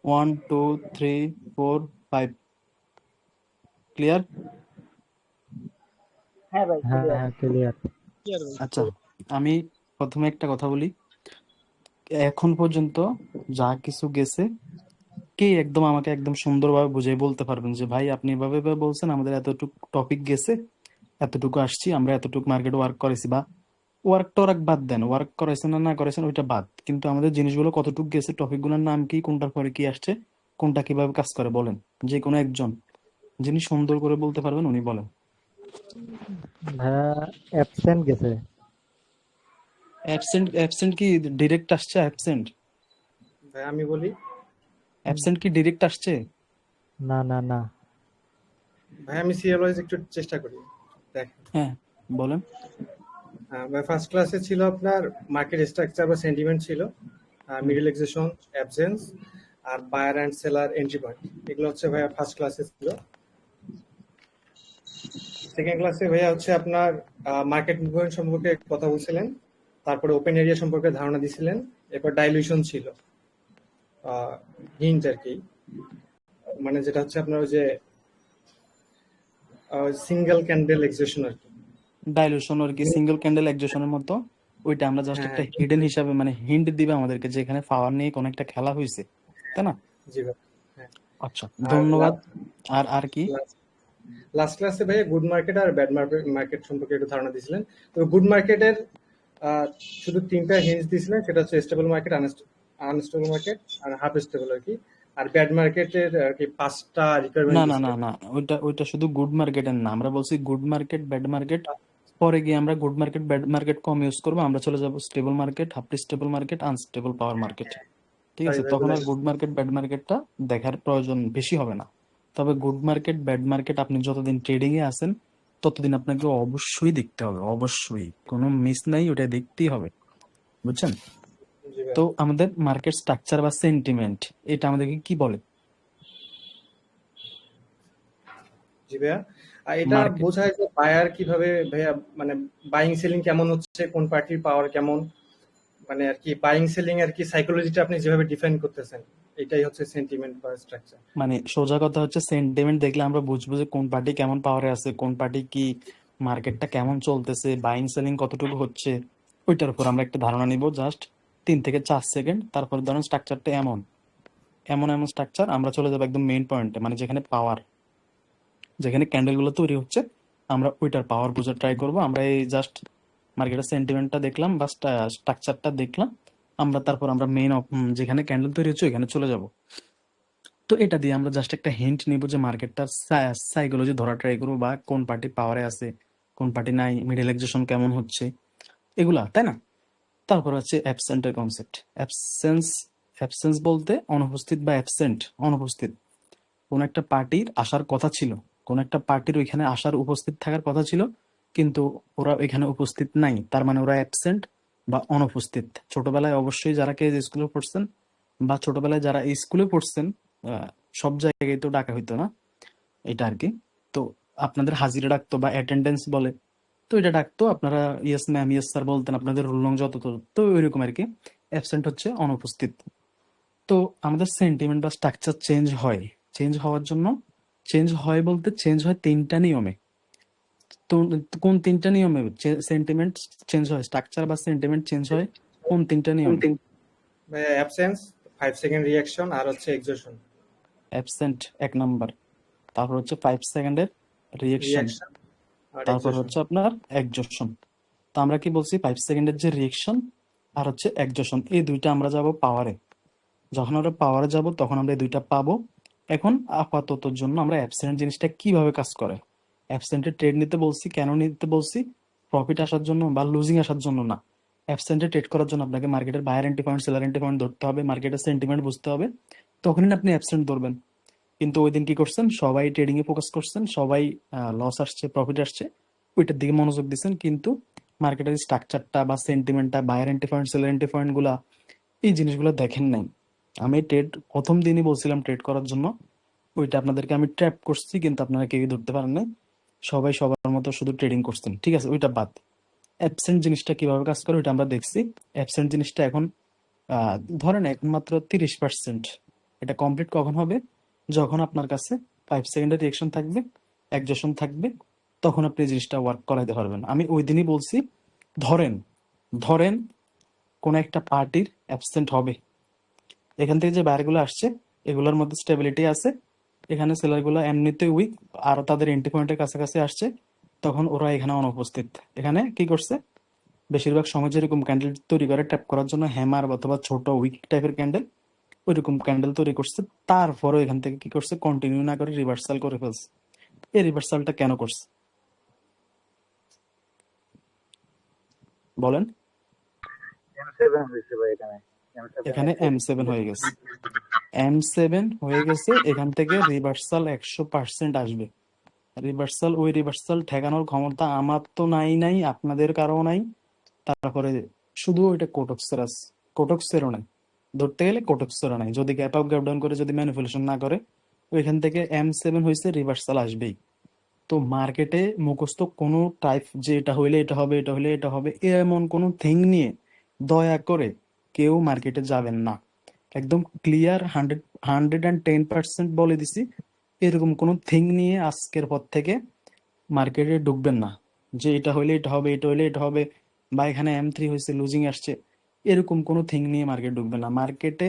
1 2 3 4 5 clear? হ্যাঁ ভাই, হ্যাঁ ক্লিয়ার। হ্যাঁ ক্লিয়ার। আচ্ছা, আমি প্রথমে একটা কথা বলি। এখন পর্যন্ত যা কিছু গেছে, কে একদম আমাকে একদম সুন্দরভাবে বুঝিয়ে বলতে পারবেন যে ভাই আপনি এভাবে এভাবে বলছেন, আমাদের এতটুকু টপিক গেছে, এতটুকু আসছি, আমরা এতটুকু মার্কেট ওয়ার্ক করেছি, বা ওয়ার্ক টোয়ার্ক বাদ দেন, ওয়ার্ক করেছেন না না করেছেন ওইটা বাদ, কিন্তু আমাদের জিনিসগুলো কতটুকু গেছে, টপিকগুলোর নাম কি, কোনটার পরে কি আসছে, কোনটা কিভাবে কাজ করে বলেন। যে কোনো একজন যিনি সুন্দর করে বলতে পারবেন উনি বলেন। ভাইয়া অ্যাবসেন্ট গেছে। অ্যাবসেন্ট? অ্যাবসেন্ট কি ডিরেক্ট আসছে? অ্যাবসেন্ট ভাই আমি বলি। অ্যাবসেন্ট কি ডিরেক্ট আসছে? না না না। ভাই আমি সিরিয়াল ওয়াইজ একটু চেষ্টা করি। দেখেন, হ্যাঁ বলেন। ভাই ফার্স্ট ক্লাসে ছিল আপনার মার্কেট স্ট্রাকচার বা সেন্টিমেন্ট ছিল, মিডল এক্সেশন, অ্যাবসেন্স, আর buyer and seller entry point. এগুলো হচ্ছে ভাইয়া ফার্স্ট ক্লাসে ছিল। সেকেন্ড ক্লাসে ভাইয়া হচ্ছে আপনার মার্কেট মুভমেন্ট সম্পর্কে কথা বলছিলেন, তারপরে ওপেন এরিয়া সম্পর্কে ধারণা দিছিলেন, এরপর ডাইলিউশন ছিল, হিন্ট আর কি, মানে যেটা হচ্ছে আপনার ওই যে সিঙ্গেল ক্যান্ডেল এক্সেশন আর কি। ডাইলুশন আর কি, সিঙ্গেল ক্যান্ডেল এক্সেশনের মতো। ওইটা আমরা জাস্ট হ্যাঁ একটা হিডেন হিসাবে, মানে হিন্ট দিবে আমাদেরকে যে এখানে পাওয়ার নিয়ে কোনো একটা খেলা হয়েছে, তাই না? জি ভাই। হ্যাঁ। আচ্ছা, আর ধন্যবাদ। আর আর কি? লাস্ট ক্লাসে ভাইয়া গুড মার্কেট আর ব্যাড মার্কেট সম্পর্কে একটু ধারণা দিয়েছিলেন। তো গুড মার্কেটের শুধু তিনটা হিন্টস দিয়েছিলেন, সেটা হচ্ছে স্টেবল মার্কেট, আনস্টেবল মার্কেট আর হাফ স্টেবল আর কি। আর ব্যাড মার্কেটের আর কি পাঁচটা না রিকোয়ারমেন্ট না না দিয়েছিলেন। না, ওইটা ওইটা শুধু গুড মার্কেটের না, আমরা বলছি গুড মার্কেট ব্যাড মার্কেট, পরে গিয়ে আমরা গুড মার্কেট ব্যাড মার্কেট কম ইউজ করবো, আমরা চলে যাবো stable market, half stable market, unstable power market. ঠিক সরি আছে, ভাই তখন বলে আর গুড মার্কেট ব্যাড মার্কেটটা দেখার প্রয়োজন বেশি হবে না। তবে গুড মার্কেট ব্যাড মার্কেট আপনি যতদিন ট্রেডিং এ আছেন ততদিন আপনাকে অবশ্যই দেখতে হবে, অবশ্যই, কোনো মিস নাই, ওটা দেখতেই হবে, বুঝছেন? জি ভাই। তো আমাদের মার্কেট স্ট্রাকচার বা সেন্টিমেন্ট, এটা আমাদেরকে কি বলে? জি ভাইয়া। আর এটা মার্কেট, বোঝায় যে বায়ার কিভাবে ভাইয়া, মানে বাইং সেলিং কেমন হচ্ছে, কোন পার্টির পাওয়ার কেমন, মানে আর কি বাইং সেলিং আর কি সাইকোলজিটা আপনি যেভাবে ডিফাইন করতেছেন, এটাই হচ্ছে সেন্টিমেন্ট বা স্ট্রাকচার। মানে সোজা কথা হচ্ছে সেন্টিমেন্ট দেখলে আমরা বুঝবো যে কোন পার্টি কেমন পাওয়ারে আছে, কোন পার্টি কি, মার্কেটটা কেমন চলতেছে, বাইং সেলিং কতটুকু হচ্ছে, ওইটার উপর আমরা একটা ধারণা নিব জাস্ট 3 থেকে 4 সেকেন্ড। তারপর ধরুন স্ট্রাকচারটা এমন এমন এমন স্ট্রাকচার, আমরা চলে যাবো একদম মেইন পয়েন্টে, মানে যেখানে পাওয়ার, যেখানে ক্যান্ডেল গুলো তৈরি হচ্ছে, আমরা ওইটার পাওয়ার বোঝার ট্রাই করবো। আমরা এই জাস্ট মার্কেটের সেন্টিমেন্টটা দেখলাম বা স্ট্রাকচারটা দেখলাম, আমরা তারপর আমরা মেইন যেখানে ক্যান্ডেল তৈরি হচ্ছে ওইখানে চলে যাব। তো এটা দিয়ে আমরা জাস্ট একটা হিন্ট নিব যে মার্কেটটার সাইকোলজি ধরা ট্রাই করবো, বা কোন পার্টি পাওয়ারে আছে, কোন পার্টি নাই, মিডল এক্সেশন কেমন হচ্ছে, এগুলা, তাই না? তারপর হচ্ছে অ্যাবসেন্টের কনসেপ্ট। অ্যাবসেন্স, অ্যাবসেন্স বলতে অনুপস্থিত বা অ্যাবসেন্ট, অনুপস্থিত। কোন একটা পার্টির আসার কথা ছিল, কোন একটা পার্টির ওইখানে আসার উপস্থিত থাকার কথা ছিল, কিন্তু ওরা এখানে উপস্থিত নাই, তার মানে ওরা অ্যাবসেন্ট বা অনুপস্থিত। ছোটবেলায় অবশ্যই যারা কে স্কুলে পড়ছেন, বা ছোটবেলায় যারা এই স্কুলে পড়ছেন, আহ, সব জায়গায় তো ডাকা হইতো না এটা আর কি। তো আপনাদের হাজিরা ডাকতো বা অ্যাটেন্ডেন্স বলে, তো এটা ডাকতো, আপনারা ইয়েস ম্যাম ইয়েস স্যার বলতেন, আপনাদের রোল নং যত, তো ওইরকম আর কি। অ্যাবসেন্ট হচ্ছে অনুপস্থিত। তো আমাদের সেন্টিমেন্ট বা স্ট্রাকচার চেঞ্জ হয়, চেঞ্জ হওয়ার জন্য, চেঞ্জ হয় বলতে চেঞ্জ হয় 3টা নিয়মে। তো কোন 3টা নিয়মে সেন্টিমেন্ট চেঞ্জ হয়, স্ট্রাকচার বা সেন্টিমেন্ট চেঞ্জ হয়? কোন 3টা নিয়মে? অ্যাবসেন্স, 5 সেকেন্ড রিয়াকশন, আর হচ্ছে এক্সোশন। অ্যাবসেন্ট 1 নাম্বার, তারপর হচ্ছে 5 সেকেন্ডের রিয়েকশন, রিয়াকশন আর তারপর এক্সোশন। হচ্ছে আপনার একজোশন। তো আমরা কি বলছি, 5 সেকেন্ডের যে রিয়েকশন আর হচ্ছে একজোশন, এই দুইটা আমরা যাব পাওয়ারে। যখন আমরা পাওয়ারে যাব তখন আমরা এই দুইটা পাবো। এখন আপাততর জন্য আমরা অ্যাবসেন্ট জিনিসটা কিভাবে কাজ করে, অ্যাবসেন্টে ট্রেড নিতে বলছি, কেন নিতে বলছি? প্রফিট আসার জন্য বা লুজিং আসার জন্য না। অ্যাবসেন্টে ট্রেড করার জন্য আপনাকে মার্কেটের buyer entry point, seller entry point ধরতে হবে, মার্কেটের সেন্টিমেন্ট বুঝতে হবে, তখনই না আপনি অ্যাবসেন্ট ধরবেন। কিন্তু ওই দিন কি করছেন, সবাই ট্রেডিং এ ফোকাস করছেন, সবাই লস আসছে প্রফিট আসছে ওইটার দিকে মনোযোগ দিচ্ছেন, কিন্তু মার্কেটের স্ট্রাকচারটা বা সেন্টিমেন্টটা, buyer entry point, seller entry point গুলা, এই জিনিসগুলো দেখেন নাই। আমি ট্রেড প্রথম দিনই বলছিলাম ট্রেড করার জন্য, ওইটা আপনাদেরকে আমি ট্র্যাপ করছি, কিন্তু আপনারা কেউই ধরতে পারেন নাই, সবাই সবার মতো শুধু ট্রেডিং করছেন। ঠিক আছে, ওইটা বাদ। অ্যাবসেন্ট জিনিসটা কিভাবে কাজ করে ওইটা আমরা দেখছি। অ্যাবসেন্ট জিনিসটা এখন ধরেন এখন মাত্র 30%, এটা কমপ্লিট কখন হবে? যখন আপনার কাছে 5 সেকেন্ডের রিয়েকশন থাকবে, একজেশন থাকবে, তখন আপনি এই জিনিসটা ওয়ার্ক করাইতে পারবেন। আমি ওই দিনই বলছি, ধরেন ধরেন কোন একটা পার্টির অ্যাবসেন্ট হবে, এখান থেকে যে বাইরগুলো আসছে এগুলোর মধ্যে স্টেবিলিটি আছে, এখানে সেলারগুলো এমনিতে উইক আর তাদের এন্ট্রি পয়েন্টের কাছাকাছি আসছে, তখন ওরা এখানে অনুপস্থিত। এখানে কি করছে? বেশিরভাগ সময় যেরকম ক্যান্ডেল তৈরি করে ট্যাপ করার জন্য হ্যামার অথবা ছোট উইক টাইপের ক্যান্ডেল, ওইরকম ক্যান্ডেল তৈরি করছে, তারপরে এখান থেকে কি করছে? কন্টিনিউ না করে রিভার্সাল করে ফেলছে। এই রিভার্সালটা কেন করছে বলেন? M7 হয়েছে ভাই এখানে। M7 এখানে M7 হয়ে গেছে, M7 হয়ে গেছে, এখান থেকে রিভার্সাল 100% আসবে। রিভার্সাল, ওই রিভার্সাল ঠেকানোর ক্ষমতা আমার তো নাই, আপনাদের কারো নাই। তারপরে শুধু ওইটা কোটক্সের আছে, কোটক্সেরও নাই, ধরতে গেলে কোটক্সেরও নাই। যদি গ্যাপ আপ গ্যাপ ডাউন করে যদি ম্যানিপুলেশন না করে, ওইখান থেকে M7 হয়েছে, রিভার্সাল আসবেই। তো মার্কেটে মুখস্থ কোনো টাইপ যে এটা হইলে এটা হবে, এটা হইলে এটা হবে, এমন কোনো থিং নিয়ে দয়া করে কেউ মার্কেটে যাবেন না। একদম ক্লিয়ার 110% বলে দিছি, এরকম কোনো থিং নিয়ে আজকের পর থেকে মার্কেটে ঢুকবেন না, যে এটা হইলে এটা হবে, এটা হইলে এটা হবে, বা এখানে M3 হয়েছে লুজিং আসছে, এরকম কোনো থিং নিয়ে মার্কেট ঢুকবেন না। মার্কেটে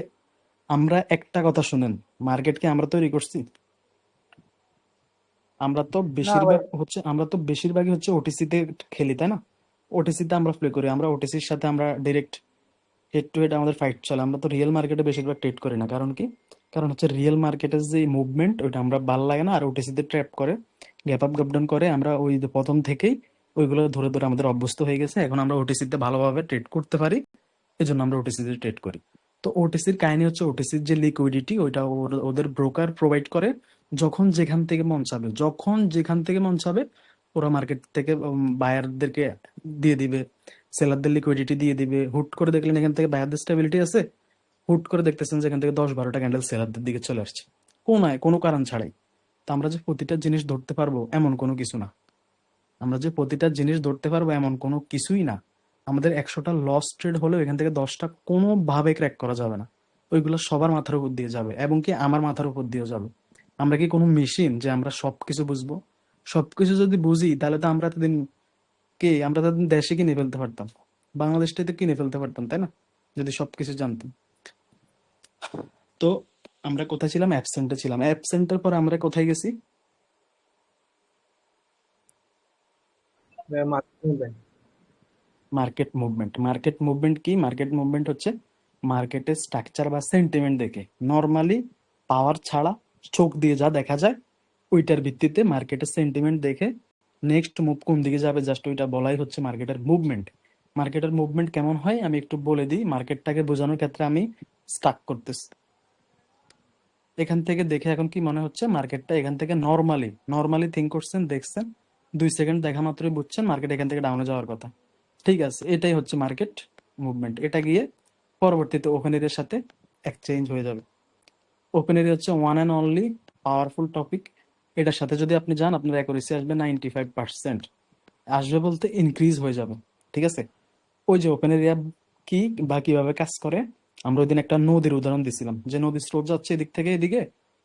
আমরা একটা কথা শুনেন, মার্কেটকে আমরা তৈরি করছি, না ভাই, আমরা তো বেশিরভাগই হচ্ছে ওটিসিতে খেলি, তাই না? ওটিসিতে আমরা প্লে করি, আমরা ওটিসির সাথে আমরা ডাইরেক্ট হেড টু হেড আমাদের ফাইট চলে। আমরা তো রিয়েল মার্কেটে বেশিরভাগ ট্রেড করি না। কারণ কি? কারণ হচ্ছে রিয়েল মার্কেটের যে মুভমেন্ট ওইটা আমরা ভাল লাগে না, আর ওটিসিতে ট্র্যাপ করে গ্যাপ আপ গ্যাপ ডাউন করে, আমরা ওই যে প্রথম থেকেই ওইগুলো ধরে ধরে আমাদের অভ্যস্ত হয়ে গেছে। এখন আমরা ওটিসিতে ভালোভাবে ট্রেড করতে পারি, এই জন্য আমরা ওটিসিতে ট্রেড করি। তো ওটিসির কাহিনী হচ্ছে, ওটিসির যে লিকুইডিটি ওইটা ওদের ব্রোকার প্রোভাইড করে। যখন যেখান থেকে মন চাবে ওরা মার্কেট থেকে বায়ারদেরকে দিয়ে দিবে, সেলারদের লিকুইডিটি দিয়ে দিবে। হুট করে দেখলেন এখান থেকে বায়ারদের স্টেবিলিটি আছে, হুট করে দেখতেছেন যে এখান থেকে 10-12টা ক্যান্ডেল সেলারদের দিকে চলে আসছে, কোনো কারণ ছাড়াই। তো আমরা যে প্রতিটা জিনিস ধরতে পারবো এমন কোনো কিছু না, এমন কোনো কিছুই না। আমাদের 100টা লস ট্রেড হলেও এখান থেকে 10টা কোনোভাবে ক্র্যাক করা যাবে না। ওইগুলো সবার মাথার উপর দিয়ে যাবে, এবং কি আমার মাথার উপর দিয়ে যাবে। আমরা কি কোনো মেশিন যে আমরা সবকিছু বুঝবো? সবকিছু যদি বুঝি তাহলে তো আমরা এতদিন দেশে কিনে ফেলতে পারতাম, বাংলাদেশটাই তো কিনে ফেলতে পারতাম, তাই না? যদি সবকিছু জানতাম। তো আমরা কোথায় ছিলাম? অ্যাবসেন্টে ছিলাম। অ্যাবসেন্টের পর আমরা কোথায় গেছি? মার্কেট মার্কেট মুভমেন্ট কি? মার্কেট মুভমেন্ট হচ্ছে মার্কেটের স্ট্রাকচার বা সেন্টিমেন্ট দেখে, নর্মালি পাওয়ার ছাড়া চোখ দিয়ে যা দেখা যায় ওইটার ভিত্তিতে মার্কেটের সেন্টিমেন্ট দেখে নেক্সট মুভ কোন দিকে যাবে, জাস্ট ওইটা বলাই হচ্ছে মার্কেটের মুভমেন্ট। মার্কেটের মুভমেন্ট কেমন হয় আমি একটু বলে দিই, মার্কেটটাকে বোঝানোর ক্ষেত্রে আমি স্টার্ট করতেছি। এখান থেকে দেখে এখন কি মনে হচ্ছে? মার্কেটটা এখান থেকে নর্মালি থিঙ্ক করছেন, দেখছেন, 2 সেকেন্ড দেখা মাত্রই বুঝছেন মার্কেট এখান থেকে ডাউনে যাওয়ার কথা। ঠিক আছে, এটাই হচ্ছে মার্কেট মুভমেন্ট। এটা গিয়ে পরবর্তীতে ওপেন এরিয়ার সাথে এক্সচেঞ্জ হয়ে যাবে। ওপেন এরিয়া হচ্ছে one and only powerful topic. এটার সাথে যদি আপনি যান আপনার অ্যাকুরেসি আসবে 95%, আসবে বলতে ইনক্রিজ হয়ে যাবে। ঠিক আছে, ওই যে ওপেন এরিয়া কি বা কিভাবে কাজ করে, আমরা ওই দিন একটা নদীর উদাহরণ দিছিলাম, যে নদীর স্রোত যাচ্ছে এদিক থেকে এদিকে।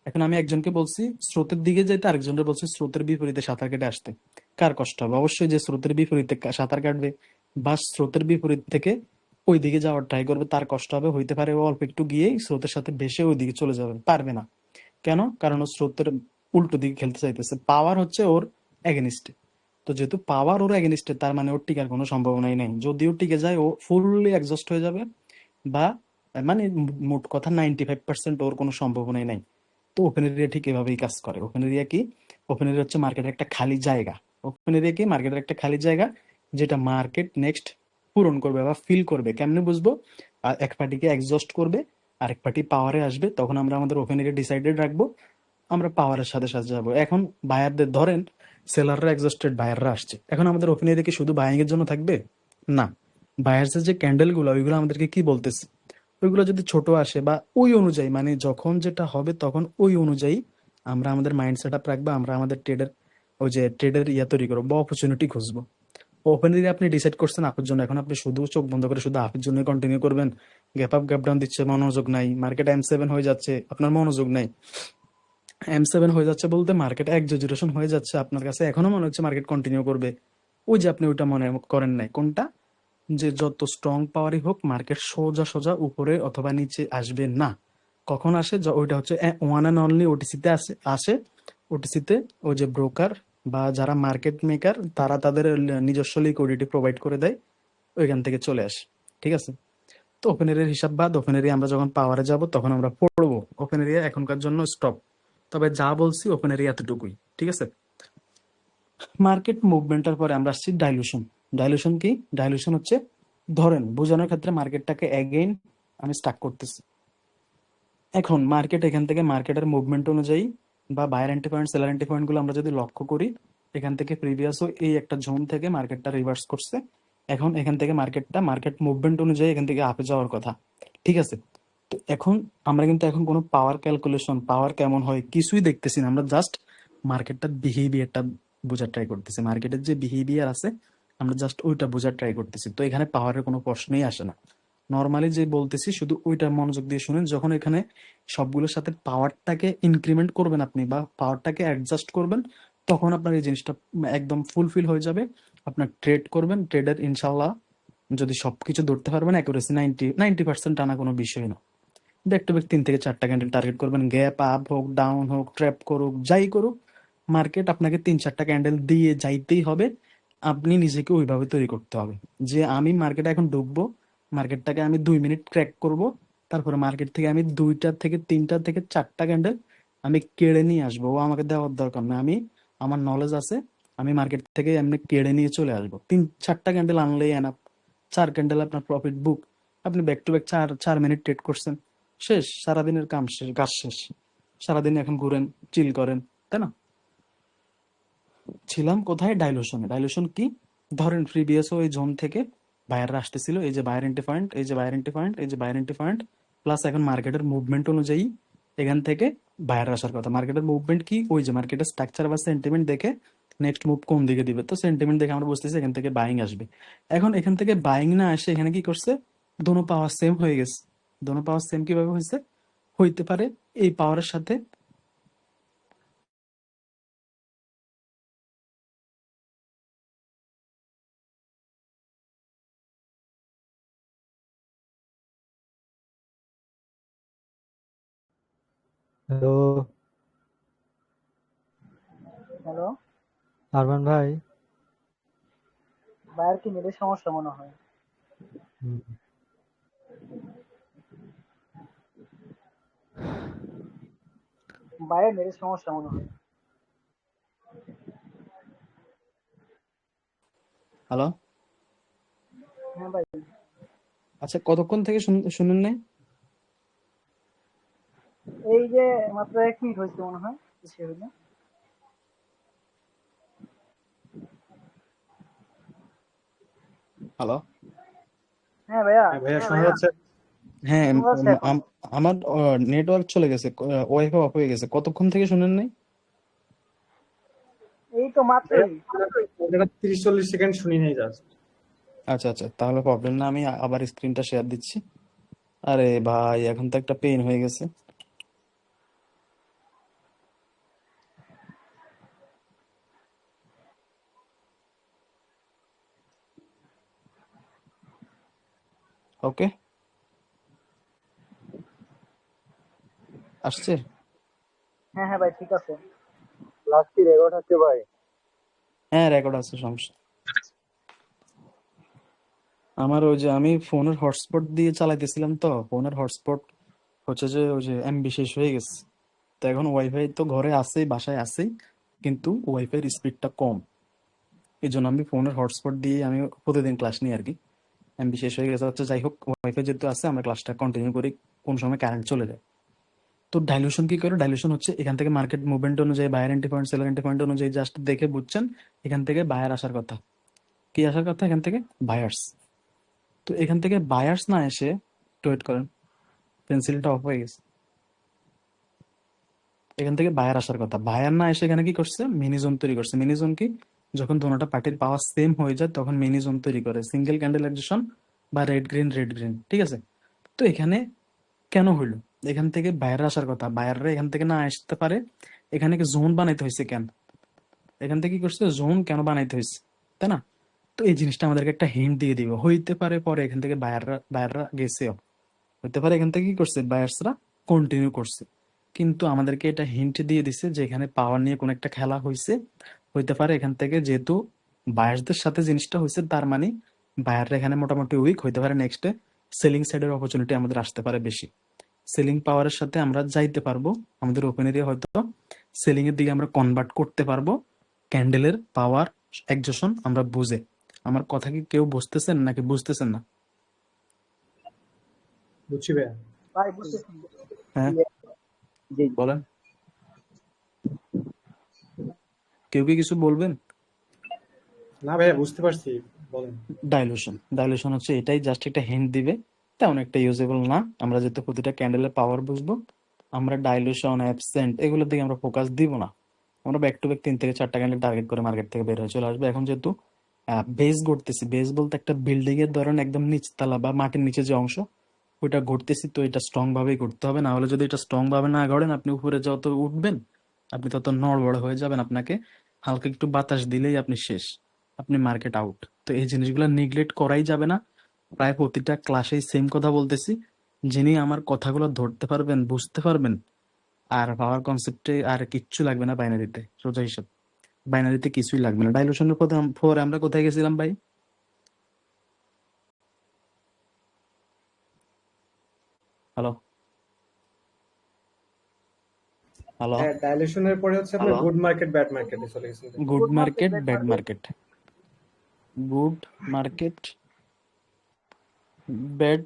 এখন আমি একজনকে বলছি স্রোতের দিকে যেতে, আরেকজনকে বলছি স্রোতের বিপরীতে সাঁতার কেটে আসতে। কার কষ্ট হবে? অবশ্যই যে স্রোতের বিপরীতে সাঁতার কাটবে বা স্রোতের বিপরীত থেকে ওই দিকে যাওয়ার ট্রাই করবে তার কষ্ট হবে। হইতে পারে ও অল্প একটু গিয়েই স্রোতের সাথে ভেসে ওই দিকে চলে যাবে, পারবে না। কেন? কারণ ও স্রোতের উল্টো দিকে খেলতে চাইতেছে, পাওয়ার হচ্ছে ওর এগেনিস্টে। তো যেহেতু পাওয়ার ওর এগেনিস্টে, তার মানে ওর টিকার কোনো সম্ভাবনাই নেই। যদিও টিকে যায় ও ফুললি এক্সস্ট হয়ে যাবে, বা মানে মোট কথা 95% ওর কোনো সম্ভাবনাই নাই। তো ওপেন এরিয়া ঠিক এভাবেই কাজ করে। ওপেন এরিয়া কি? ওপেন এরিয়া হচ্ছে মার্কেটের একটা খালি জায়গা। ওপেন এরিয়া কি? মার্কেটের একটা খালি জায়গা, যেটা মার্কেট নেক্সট পূরণ করবে বা ফিল করবে। কেমনে বুঝবো? এক পার্টিকে এক্সস্ট করবে, আরেক পার্টি পাওয়ারে আসবে, তখন আমরা আমাদের ওপেন এরিয়া ডিসাইডেড রাখবো, আমরা পাওয়ারের সাথে সাথে যাবো। এখন বায়ারদের ধরেন, সেলাররা এক্সস্টেড, বায়াররা আসছে, এখন আমাদের ওপেন এরিয়া কি শুধু বাইং এর জন্য থাকবে? না, বায়ার্সের যে ক্যান্ডেল গুলো ওইগুলো আমাদেরকে কি বলতেছে, ওইগুলো যদি ছোট আসে বা ওই অনুযায়ী, মানে যখন যেটা হবে তখন ওই অনুযায়ী আমরা আমাদের মাইন্ড সেট আপ রাখবো, আমরা আমাদের ট্রেডের ওই যে ট্রেডের তৈরি করবো বা অপরচুনিটি খুঁজবো। ওপেন এরিয়া আপনি ডিসাইড করছেন আপের জন্য, এখন আপনি শুধু চোখ বন্ধ করে শুধু আপের জন্য কন্টিনিউ করবেন। গ্যাপ আপ গ্যাপ ডাউন দিচ্ছে, মনোযোগ নাই। মার্কেট M7 হয়ে যাচ্ছে, আপনার মনোযোগ নাই। M7 হয়ে যাচ্ছে বলতে মার্কেট এক্সাজারেশন হয়ে যাচ্ছে, আপনার কাছে এখনো মনে হচ্ছে মার্কেট কন্টিনিউ করবে। ওই যে আপনি ওইটা মনে করেন নাই কোনটা, যে যত স্ট্রং পাওয়ারই হোক মার্কেট সোজা সোজা উপরে অথবা নিচে আসবে না। কখন আসে, ওইটা হচ্ছে ওয়ান অ্যান্ড অনলি ওটিসিতে আসে। ওটিসিতে ওই যে ব্রোকার বা যারা মার্কেট মেকার তারা তাদের নিজস্ব লিকুইডিটি প্রোভাইড করে দেয়, ওইখান থেকে চলে আসে। ঠিক আছে, তো ওপেন এরিয়ার হিসাব বাদ। ওপেন এরিয়া আমরা যখন পাওয়ারে যাব তখন আমরা পড়বো। ওপেন এরিয়া এখনকার জন্য স্টপ। তবে যা বলছি ওপেন এরিয়া এতটুকুই, ঠিক আছে। মার্কেট মুভমেন্টের পরে আমরা আসছি ডাইলুশন। ডাইলুশন কি? ডাইলুশন হচ্ছে, ধরেন বোঝানোর ক্ষেত্রে মার্কেটটাকে এগেইন আমি স্টাক করতেছি। এখন মার্কেট এখান থেকে মার্কেটের মুভমেন্ট অনুযায়ী বা buyer entry point seller entry point গুলো আমরা যদি লক্ষ্য করি, এখান থেকে প্রিভিয়াসও এই একটা জোন থেকে মার্কেটটা রিভার্স করছে। এখন এখান থেকে মার্কেট মুভমেন্ট অনুযায়ী এখান থেকে আপে যাওয়ার কথা, ঠিক আছে। তো এখন আমরা কিন্তু এখন কোনো পাওয়ার ক্যালকুলেশন, পাওয়ার কেমন হয় কিছুই দেখতেছি না, আমরা জাস্ট মার্কেটটার বিহেভিয়ারটা বোঝার ট্রাই করতেছি। মার্কেটের যে বিহেভিয়ার আছে আমরা জাস্ট ওইটা বোঝার ট্রাই করতেছি। তো এখানে পাওয়ারের কোনো প্রশ্নই আসে না। নর্মালি যে বলতেছি শুধু ওইটা মনোযোগ দিয়ে শুনেন। যখন এখানে সবগুলোর সাথে পাওয়ারটাকে ইনক্রিমেন্ট করবেন আপনি বা পাওয়ারটাকে অ্যাডজাস্ট করবেন, তখন আপনার এই জিনিসটা একদম ফুলফিল হয়ে যাবে। আপনার ট্রেড করবেন, ট্রেডের ইনশাল্লাহ যদি সবকিছু ধরতে পারবেন অ্যাকুরেসি 90% টানা কোনো বিষয় না। ব্যাক টু ব্যাক 3 থেকে 4টা ক্যান্ডেল টার্গেট করবেন, গ্যাপ আপ হোক ডাউন হোক ট্র্যাপ করুক যাই করুক, মার্কেট আপনাকে 3-4টা ক্যান্ডেল দিয়ে যাইতেই হবে। আপনি নিজেকে ওইভাবে তৈরি করতে হবে যে আমি মার্কেটে এখন ঢুকবো, মার্কেটটাকে আমি 2 মিনিট ক্র্যাক করব, তারপরে মার্কেট থেকে আমি 2টা থেকে 3টা থেকে 4টা ক্যান্ডেল আমি কেড়ে নিয়ে আসবো। ও আমাকে দেওয়ার দরকার নেই, আমি আমার নলেজ আছে, আমি মার্কেট থেকে এমনি কেড়ে নিয়ে চলে আসবো। 3-4টা ক্যান্ডেল আনলেই এনাফ। 4 ক্যান্ডেল আপনার প্রফিট বুক। আপনি back to back 4 minute trade করছেন, শেষ, সারাদিনের কাম শেষ, কাজ শেষ। সারাদিন এখন ঘুরেন, চিল করেন, তাই না? ছিলাম কোথায়? ডাইলুশনে। ডাইলুশন কি? ধরেন প্রিভিয়াস ওই জোন থেকে বায়াররা আসতেছিল, এই যে বায়ার এন্ট্রি পয়েন্ট, এই যে বায়ার এন্ট্রি পয়েন্ট, এই যে বায়ার এন্ট্রি পয়েন্ট, প্লাস এখন মার্কেটের মুভমেন্ট অনুযায়ী এখান থেকে বায়ার আসার কথা। মার্কেটের মুভমেন্ট কি? ওই যে মার্কেটের স্ট্রাকচার বা সেন্টিমেন্ট দেখে নেক্সট মুভ কোন দিকে দিবে, তো সেন্টিমেন্ট দেখে আমরা বুঝতেছি এখান থেকে বাইং আসবে। এখন এখান থেকে বাইং না আসে এখানে কি করছে, দোনো পাওয়ার সেম হয়ে গেছে। দোনো পাওয়ার সেম কিভাবে হয়েছে? হইতে পারে এই পাওয়ারের সাথে হ্যালো হ্যালো, আরমান ভাই। ভাইয়ের কি নেটের সমস্যা মনে হয়? হুম, ভাইয়ের নেটের সমস্যা মনে হয়। হ্যালো। হ্যাঁ ভাই, আচ্ছা, কতক্ষণ থেকে শুনেন নাই? এই যে মাত্র 1 মিনিট হয়েছে মনে হয় সে হইলো। হ্যালো। হ্যাঁ ভাইয়া, হ্যাঁ ভাইয়া শোনা যাচ্ছে? হ্যাঁ, শোনা যাচ্ছে এখন। আমার নেটওয়ার্ক চলে গেছে, ওয়াইফাই অফ হয়ে গেছে। কতক্ষণ থেকে শুনেন নাই? এই তো ভাইয়া মাত্রই। 30-40 সেকেন্ড শুনি নাই জাস্ট। আচ্ছা আচ্ছা, তাহলে প্রবলেম না, আমি আবার স্ক্রিনটা শেয়ার দিচ্ছি। আরে ভাই, এখন তো একটা পেইন হয়ে গেছে। ওকে, আসছে। হ্যাঁ হ্যাঁ ভাই, ঠিক আছে। ক্লাস কি রেকর্ড হচ্ছে ভাই? হ্যাঁ, রেকর্ড আছে, সমস্যা। আমার ওই যে আমি ফোনের হটস্পট দিয়ে চালাইতেছিলাম, তো ফোনের হটস্পট হচ্ছে যে ওই যে এমবি শেষ হয়ে গেছে। তো এখন ওয়াইফাই তো ঘরে আছেই, বাসায় আছেই, কিন্তু ওয়াইফাই এর স্পিডটা কম। এই জন্য আমি ফোনের হটস্পট দিয়ে আমি প্রতিদিন ক্লাস নিই আর কি। এমবি শেষ হয়ে গেছে হচ্ছে, যাই হোক ওয়াইফাই যেহেতু আছে আমরা ক্লাসটা কন্টিনিউ করি, কোন সময় কারেন্ট চলে যায়। তো ডাইলুশন কি করে? ডাইলুশন হচ্ছে এখান থেকে মার্কেট মুভমেন্ট অনুযায়ী buyer entry point seller entry point অনুযায়ী জাস্ট দেখে বুঝছেন এখান থেকে বায়ার আসার কথা। কি আসার কথা? এখান থেকে বায়ার্স। তো এখান থেকে বায়ার্স না এসে, ওয়েট করেন, পেন্সিলটা অফ হয়ে গেছে। এখান থেকে বায়ার আসার কথা, বায়ার না এসে এখানে কি করছে? মিনি জোন তৈরি করছে। মিনি জোন কি? যখন দোনোটা পার্টির পাওয়ার সেম হয়ে যায় তখন মিনি জোন তৈরি করে, সিঙ্গেল ক্যান্ডেল অ্যাডিশন বা রেড গ্রিন, ঠিক আছে? তো এখানে কেন হইলো? এখান থেকে বায়াররা আসার কথা, বায়াররা এখান থেকে না আসতে পারে, এখানে কি জোন বানাইতে হয়েছে কেন? এখান থেকে কি করছে, জোন কেন বানাইতে হয়েছে, তাই না? তো এই জিনিসটা আমাদেরকে একটা হিন্ট দিয়ে দিব। হইতে পারে পরে এখান থেকে বায়াররা গেছেও, হইতে পারে এখান থেকে কি করছে, বায়ার্সরা কন্টিনিউ করছে, কিন্তু আমাদেরকে এটা হিন্ট দিয়ে দিছে যে এখানে পাওয়ার নিয়ে কোন একটা খেলা হয়েছে। হইতে পারে এখান থেকে, যেহেতু বায়ার্সদের সাথে জিনিসটা হয়েছে, তার মানে বায়াররা এখানে মোটামুটি উইক, হইতে পারে নেক্সটে সেলিং সাইডের অপরচুনিটি আমাদের আসতে পারে বেশি। সেলিং পাওয়ারের সাথে আমরা যাইতে পারবো, আমাদের ওপেন এরিয়া হয়তো সেলিং এর দিকে আমরা কনভার্ট করতে পারবো ক্যান্ডেলের পাওয়ার এক্সজশন আমরা বুঝে। আমার কথা কি কেউ বুঝতেছেন নাকি বুঝতেছেন না? বুঝছি ভাইয়া। ভাই বুঝতেছি। হ্যাঁ জি বলেন, কেউ কি কিছু বলবেন? না ভাইয়া বুঝতে পারছি, বলেন। ডাইলুশন হচ্ছে এটাই, জাস্ট একটা হিন্ট দিবে, তেমন একটা ইউজেবল না। আমরা যেহেতু প্রতিটা ক্যান্ডেলের পাওয়ার বুঝবো, আমরা ডাইলুশন অ্যাবসেন্ট এগুলোর দিকে আমরা ফোকাস দিব না। আমরা ব্যাক টু ব্যাক 3 থেকে 4টা ক্যান্ডেল টার্গেট করে মার্কেট থেকে বের হয়ে চলে আসবে। এখন যেহেতু বেস গড়তেছি, বেস বলতে একটা বিল্ডিং এর ধরেন একদম নিচতলা বা মাটির নিচে যে অংশ, ওইটা গড়তেছি, তো এটা স্ট্রং ভাবেই করতে হবে। না হলে যদি এটা স্ট্রং ভাবে না গড়েন, আপনি উপরে যত উঠবেন আপনি তত নড়বড় হয়ে যাবেন, আপনাকে হালকা একটু বাতাস দিলেই আপনি শেষ, আপনি মার্কেট আউট। তো এই জিনিসগুলো নেগলেক্ট করাই যাবে না। প্রায় প্রতিটা ক্লাসেই সেম কথা বলতেছি, যিনি আমার কথাগুলো ধরতে পারবেন, বুঝতে পারবেন, আর পাওয়ার কনসেপ্টে আর কিচ্ছু লাগবে না। বাইনারিতে সোজা হিসাব, বাইনারিতে কিছুই লাগবে না। ডাইলুশনের পরে আমরা কোথায় গেছিলাম ভাই? হ্যালো হ্যালো হ্যাঁ, ডাইলেশনের পরে হচ্ছে আপনার হ্যালো গুড মার্কেট ব্যাড মার্কেটে চলে গেছে। Good good market market bad bad market. Market, good market bad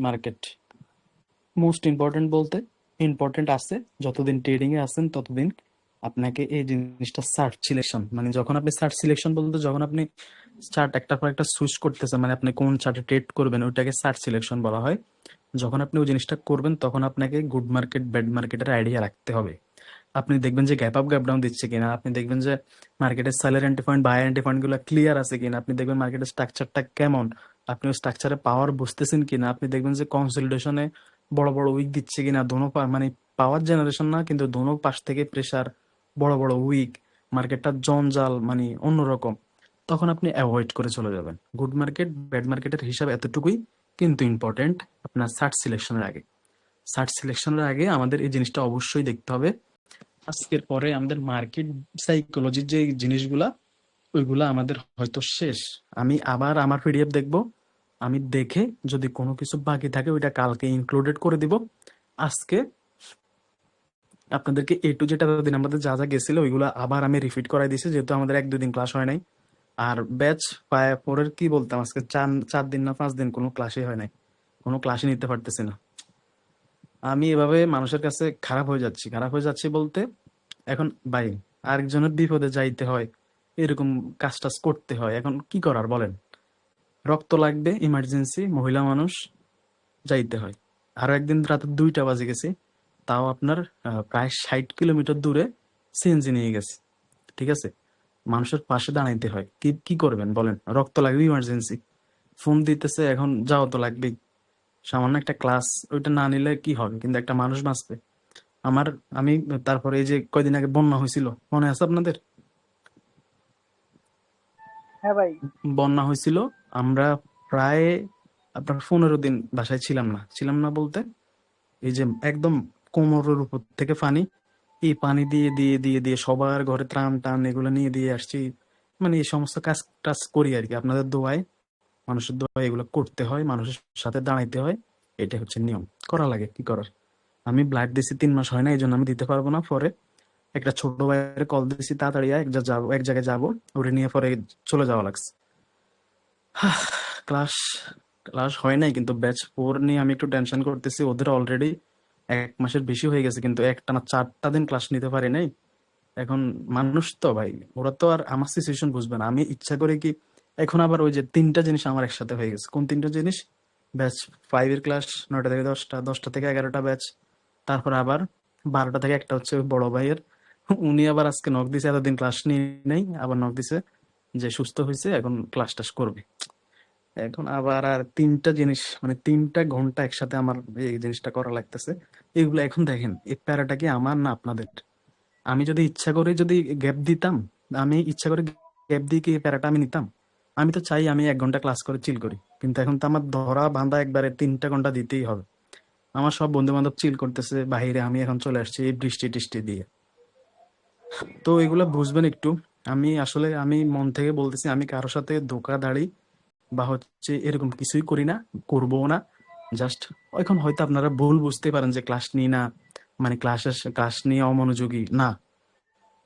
market. Most important বলতে ইম্পর্টেন্ট আছে, যতদিন ট্রেডিং এ আছেন ততদিন আপনাকে এই জিনিসটা সার্চ সিলেকশন, মানে যখন আপনি সার্চ সিলেকশন বলতে যখন আপনি চার্ট একটার পর একটা সুইচ করতেছেন, মানে আপনি কোন চার্টে ট্রেড করবেন ওইটাকে সার্চ সিলেকশন বলা হয়। যখন আপনি ওই জিনিসটা করবেন তখন আপনাকে গুড মার্কেট ব্যাড মার্কেটের আইডিয়া রাখতে হবে। আপনি দেখবেন যে গ্যাপ আপ গ্যাপ ডাউন দিচ্ছে কিনা, আপনি দেখবেন যে মার্কেটের seller entry point buyer entry point গুলো ক্লিয়ার আছে কিনা, আপনি দেখবেন মার্কেটের স্ট্রাকচারটা কেমন, আপনি ওই স্ট্রাকচারে পাওয়ার বুঝতেছেন কিনা, আপনি দেখবেন যে কনসলিডেশনে বড় বড় উইক দিচ্ছে কিনা, মানে পাওয়ার জেনারেশন না কিন্তু দোনো পাশ থেকে প্রেসার, বড় বড় উইক, মার্কেটটা জঞ্জাল মানে অন্যরকম, তখন আপনি অ্যাভয়েড করে চলে যাবেন। গুড মার্কেট ব্যাড মার্কেটের হিসাব এতটুকুই, কিন্তু ইম্পর্টেন্ট আপনার সার্চ সিলেকশনের আগে। সার্চ সিলেকশনের আগে আমাদের এই জিনিসটা অবশ্যই দেখতে হবে। আজকের পরে আমাদের মার্কেট সাইকোলজির যে জিনিসগুলা, ওইগুলা আমাদের হয়তো শেষ। আমি আবার আমার পিডিএফ দেখব, আমি দেখে যদি কোনো কিছু বাকি থাকে ওইটা কালকে ইনক্লুডেড করে দিব। আজকে আপনাদেরকে এ টু যেটা দিন আমাদের যা যা গেছিল ওইগুলো আবার আমি রিপিট করাই দিছি, যেহেতু আমাদের 1-2 দিন ক্লাস হয় নাই। আর ব্যাচ পরের কি বলতাম, আজকে 4 দিন না 5 দিন কোনো ক্লাসই হয় নাই, কোনো ক্লাসই নিতে পারতেছি না। আমি এভাবে মানুষের কাছে খারাপ হয়ে যাচ্ছি বলতে, এখন ভাই আরেকজনের বিপদে যাইতে হয়, এরকম কাজ টাজ করতে হয়, এখন কি করার বলেন? রক্ত লাগবে, ইমার্জেন্সি, মহিলা মানুষ, যাইতে হয়। আরো একদিন রাতে 2টা বাজে গেছি, তাও আপনার প্রায় 60 কিলোমিটার দূরে সিএনজি নিয়ে গেছে, ঠিক আছে? মানুষের পাশে দাঁড়াইতে হয়, কি কি করবেন বলেন? রক্ত লাগবে, ইমার্জেন্সি, ফোন দিতেছে, এখন যাওয়া তো লাগবেই। সামান্য একটা ক্লাস, ওইটা না নিলে কি হবে, কিন্তু একটা মানুষ বাঁচবে। আমার আমি তারপরে এই যে কয়দিন আগে বন্যা হয়েছিল, মনে আছে আপনাদের? হ্যাঁ ভাই। বন্যা হয়েছিল, আমরা প্রায় আপনার 15 দিন বাসায় ছিলাম না বলতে, এই যে একদম কোমরের উপর থেকে পানি, এই পানি দিয়ে দিয়ে দিয়ে দিয়ে সবার ঘরে ত্রাণ টান এগুলো নিয়ে দিয়ে আসছি। মানে এই সমস্ত কাজ টাজ করি আর কি, আপনাদের দোয়ায়, মানুষের দোয়ায় এগুলো করতে হয়, মানুষের সাথে দাঁড়াইতে হয়, এটা হচ্ছে নিয়ম, করা লাগে, কি করার। আমি ব্লাড দিছি 3 মাস হয় না, এই জন্য আমি দিতে পারবো না। পরে একটা ছোট ভাইয়ের কল দিছি, তাড়াতাড়ি আয়, এক জায়গায় যাবো, ওরে নিয়ে পরে চলে যাওয়া লাগছে। ক্লাস ক্লাস হয় নাই, কিন্তু ব্যাচ 4 নিয়ে আমি একটু টেনশন করতেছি। ওদের অলরেডি 1 মাসের বেশি হয়ে গেছে, কিন্তু একটানা 4টা দিন ক্লাস নিতে পারি নাই। এখন মানুষ তো ভাই, ওরা তো আর আমার সিচুয়েশন বুঝবে না। আমি ইচ্ছা করে কি, এখন আবার ওই যে 3টা জিনিস আমার একসাথে হয়ে গেছে। কোন 3টা জিনিস? ব্যাচ 5 এর ক্লাস 9টা থেকে 10টা, 10টা থেকে 11টা ব্যাচ, তারপর আবার 12টা থেকে একটা হচ্ছে ওই বড় ভাইয়ের, উনি আবার আজকে নক দিছে, এতদিন ক্লাস নিয়ে নেই, আবার নক দিছে যে সুস্থ হয়েছে, এখন ক্লাস টাস করবে। এখন আবার আর ৩টা জিনিস, মানে ৩টা ঘন্টা একসাথে আমার এই জিনিসটা করা লাগতেছে। এগুলো এখন দেখেন, এই প্যারাটা কি আমার না আপনাদের? আমি যদি ইচ্ছা করে যদি গ্যাপ দিতাম, আমি ইচ্ছা করে গ্যাপ দিয়ে কি এই প্যারাটা আমি নিতাম? আমি তো চাই আমি ১ ঘন্টা ক্লাস করে চিল করি, কিন্তু এখন তো আমার ধরা বাঁধা একবারে ৩টা ঘন্টা দিতেই হবে। আমার সব বন্ধু বান্ধব চিল করতেছে বাইরে, আমি এখন চলে আসছি এই বৃষ্টি টিষ্টি দিয়ে। তো এগুলা বুঝবেন একটু। আমি মন থেকে বলতেছি, আমি কারো সাথে ধোঁকাধাড়ি বা হচ্ছে এরকম কিছুই করি না, করবো না। জাস্ট এখন হয়তো আপনারা ভুল বুঝতে পারেন যে ক্লাস নিই না, মানে ক্লাস নিয়ে অমনোযোগী না।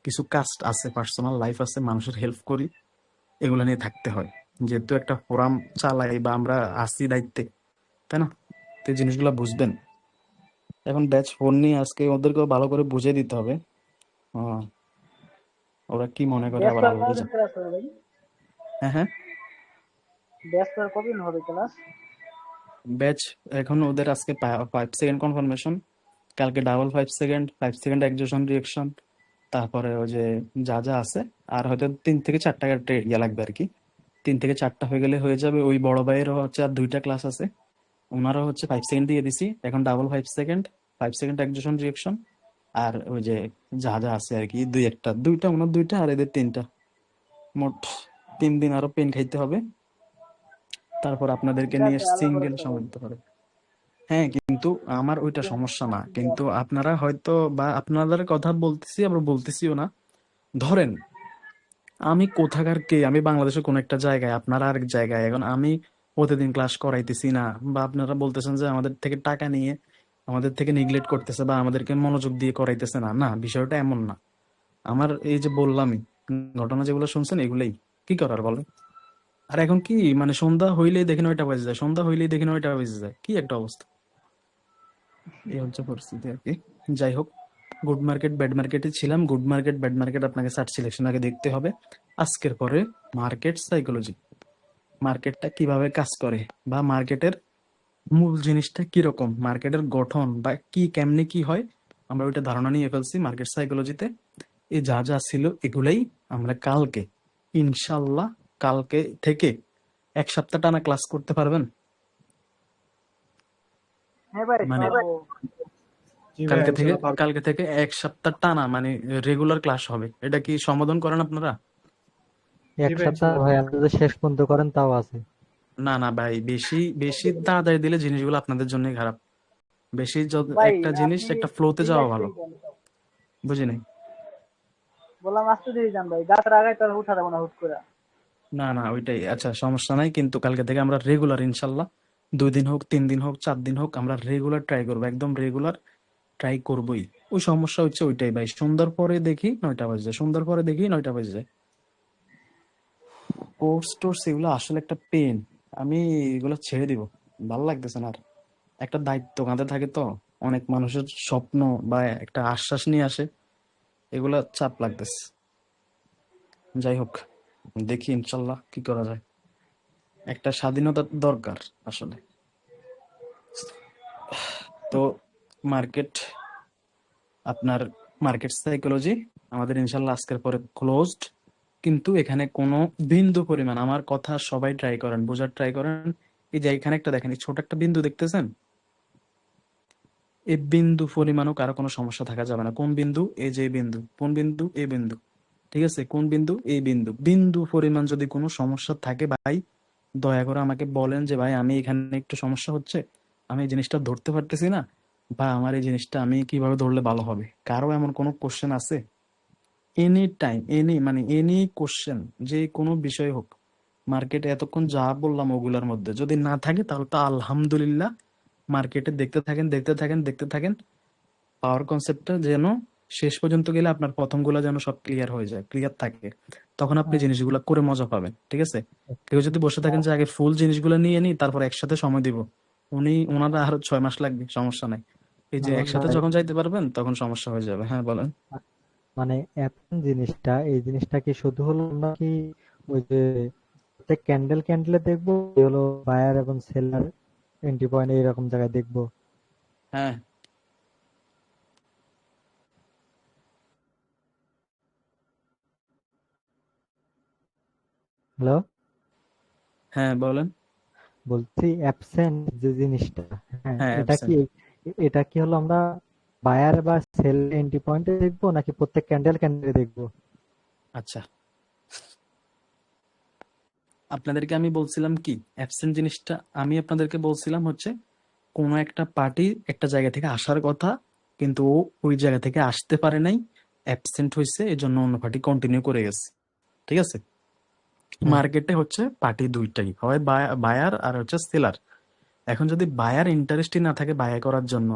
কিছু কাজ আছে, পার্সোনাল লাইফ আছে, মানুষের হেল্প করি, এগুলো নিয়ে থাকতে হয়। যেহেতু একটা ফোরাম চালাই বা আমরা আসি দায়িত্বে, তাই না? তো এই জিনিসগুলো বুঝবেন। এখন ব্যাচ 4 নিয়ে আজকে ওদেরকেও ভালো করে বুঝিয়ে দিতে হবে। আহ, ওরা কি মনে করে ব্যাচ আবার করার আল্লাহ কতদিন জানে। ক্লাস হবে ভাই? হ্যাঁ, হ্যাঁ। ব্যাচ করার কতদিন হবে ক্লাস? ব্যাচ এখন ওদের আজকে 5 সেকেন্ড কনফার্মেশন, কালকে ডাবল 5 সেকেন্ড, 5 সেকেন্ড এক্সজশন রিয়েকশন, তারপরে ওই যে যা যা আছে, আর হয়তো 3 থেকে 4টা ইয়া লাগবে আর কি। 3 থেকে 4টা হয়ে গেলে হয়ে যাবে। ওই বড় ভাইয়েরও হচ্ছে আর 2টা ক্লাস আছে, ওনারও হচ্ছে 5 সেকেন্ড দিয়ে দিছি। এখন ডাবল 5 সেকেন্ড, 5 সেকেন্ড এক্সজশন রিয়েকশন, আর ওই যে যা যা আছে আর কি, দুইটা ওনার 2টা আর এদের 3টা, মোট 3 দিন আরো পেন খাইতে হবে। তারপর আপনাদেরকে ঠিক নিয়ে আছে, আল্লাহ সিঙ্গেল ভরসা সময় ভাই। দিতে হবে। হ্যাঁ, কিন্তু আমার ওইটা সমস্যা না, কিন্তু আপনারা হয়তো বা আপনাদের কথা বলতেছি, আবার বলতেছিও না। ধরেন আমি কোথাকার কে, আমি বাংলাদেশের কোন একটা জায়গায়, আপনারা আরেক জায়গায়। এখন আমি প্রতিদিন ক্লাস করাইতেছি না, বা আপনারা বলতেছেন যে আমাদের থেকে টাকা নিয়ে আমাদের থেকে নিগলেক্ট করতেছে বা আমাদেরকে মনোযোগ দিয়ে করাইতেছে না। না, বিষয়টা এমন না। আমার এই যে বললামই, ঘটনা যেগুলো শুনছেন এগুলোই, কি করার বলেন? আর এখন কি, মানে সন্ধ্যা হইলেই দেখি 9টা বাজে যায়, সন্ধ্যা হইলেই দেখি 9টা বেজে যায়, কি একটা অবস্থা! এই হচ্ছে পরিস্থিতি আর কি। যাই হোক, গুড মার্কেট ব্যাড মার্কেটে ছিলাম। গুড মার্কেট ব্যাড মার্কেট আপনাকে চার্ট সিলেকশন আগে দেখতে হবে। আজকের পরে মার্কেট সাইকোলজি, মার্কেটটা কিভাবে কাজ করে, বা মার্কেটের মূল জিনিসটা কিরকম, মার্কেটের গঠন বা কি কেমনে কি হয়, আমরা ওইটা ধারণা নিয়ে ফেলছি মার্কেট সাইকোলজিতে। এই যা যা ছিল এগুলাই আমরা কালকে, ইনশাল্লাহ, কালকে থেকে 1 সপ্তাহ টানা ক্লাস করতে পারবেন। হ্যাঁ ভাই, মানে পারবো। জি ভাইয়া, কালকে থেকে ইনশাল্লাহ পারবো। কালকে থেকে 1 সপ্তাহ টানা মানে রেগুলার ক্লাস হবে। এটা কি সম্বোধন করেন আপনারা? জি এক ভাই, সপ্তাহ ইনশাল্লাহ ভাই পারবো। আপনি যদি শেষ পর্যন্ত করেন তাও আছে। না না ভাই, বেশি বেশি তাড়াতাড়ি দিলে জিনিসগুলো আপনাদের জন্যই খারাপ। ভাই একটা জিনিস আপনি একটা ফ্লোতে যাওয়া রিল্যাক্স ভালো। হয়ে যান। বুঝি নাই। বললাম আস্তে ধীরে যান ভাই, গাছের আগায় তো আর উঠা যাবে না হুট করে। না না, ওইটাই। আচ্ছা, সমস্যা নাই, কিন্তু কালকে থেকে আমরা রেগুলার ইনশাল্লাহ, 2 দিন হোক, 3 দিন হোক, 4 দিন হোক, আমরা রেগুলার ট্রাই করবো, একদম রেগুলার ট্রাই করবোই। ওই সমস্যা হচ্ছে ওইটাই ভাই, সন্ধ্যার পরে দেখি 9টা বাজে যায়, সন্ধ্যার পরে দেখি 9টা বাজে যায়। কোর্স টোর্স এগুলো আসলে একটা পেন। আমি এগুলো ছেড়ে দিব, ভালো লাগতেছে না আর। একটা দায়িত্ব কাঁধে থাকে তো, অনেক মানুষের স্বপ্ন বা একটা আশ্বাস নিয়ে আসে, এগুলা চাপ লাগতেছে। যাই হোক, দেখি ইনশাল্লাহ কি করা যায়। একটা স্বাধীনতা দরকার আসলে। তো মার্কেট, আপনার মার্কেট সাইকোলজি আমাদের ইনশাল্লাহ আজকের পরে ক্লোজড। কিন্তু এখানে কোনো বিন্দু পরিমাণ, আমার কথা সবাই ট্রাই করেন, বোঝার ট্রাই করেন। এই যে এখানে একটা দেখেন, এই ছোট একটা বিন্দু দেখতেছেন, এই বিন্দু পরিমাণও কারো কোনো সমস্যা থাকা যাবে না। কোন বিন্দু? এই যে এই বিন্দু। কোন বিন্দু? এই বিন্দু। ঠিক আছে, কোন বিন্দু? এই বিন্দু। বিন্দু পরিমাণ যদি কোনো সমস্যা থাকে ভাই, দয়া করে আমাকে বলেন যে ভাই আমি এখানে একটু সমস্যা হচ্ছে, আমি এই জিনিসটা ধরতে পারতেছি না, বা আমার এই জিনিসটা আমি কিভাবে ধরলে ভালো হবে। কারো এমন কোনো কোশ্চেন আছে? এনি টাইম, এনি কোশ্চেন, যে কোনো বিষয় হোক, মার্কেটে এতক্ষণ যা বললাম ওগুলার মধ্যে যদি না থাকে, তাহলে তো আলহামদুলিল্লাহ। মার্কেটে দেখতে থাকেন, দেখতে থাকেন, দেখতে থাকেন। পাওয়ার কনসেপ্টটা যেন শেষ পর্যন্ত গেলে আপনার প্রথমগুলা যেন সব ক্লিয়ার হয়ে যায়, ক্লিয়ার থাকে, তখন আপনি আহ, জিনিসগুলো করে মজা পাবেন। ঠিক আছে? কেউ যদি বসে থাকেন যে আগে ফুল জিনিসগুলো নিয়ে নিই তারপর একসাথে সময় দিব, ওনারা আরো 6 মাস লাগবে, সমস্যা নাই। এই যে আরমান একসাথে ভাই, যখন যাইতে পারবেন তখন সমস্যা হয়ে যাবে। হ্যাঁ, বলেন। মানে অ্যাপেন জিনিসটা, এই জিনিসটা কি শুধু হলো আমরা কি ওই যে প্রত্যেক ক্যান্ডেল ক্যান্ডেলে দেখবো, এই হলো বায়ার এবং সেলার এন্ট্রি পয়েন্ট এইরকম জায়গায় দেখবো? হ্যাঁ, হ্যালো, হ্যাঁ বলেন। বলছি অ্যাবসেন্ট যে জিনিসটা, হ্যাঁ হ্যাঁ এটা কি অ্যাবসেন্ট। এটা কি হলো আমরা বায়ার বা সেল এন্ট্রি পয়েন্টে দেখবো নাকি প্রত্যেক ক্যান্ডেল ক্যান্ডেলে দেখবো? আচ্ছা, আপনাদেরকে আমি বলছিলাম কি অ্যাবসেন্ট জিনিসটা, আমি আপনাদেরকে বলছিলাম হচ্ছে কোনো একটা পার্টি একটা জায়গা থেকে আসার কথা, কিন্তু ও ওই জায়গা থেকে আসতে পারে নাই, অ্যাবসেন্ট হয়েছে, এই জন্য অন্য পার্টি কন্টিনিউ করে গেছে। ঠিক আছে? হ্যাঁ মার্কেটে হচ্ছে পার্টি দুইটাই, হয় বায়ার আর হচ্ছে সেলার। এখন যদি বায়ার ইন্টারেস্টই না থাকে বায়ার করার জন্য,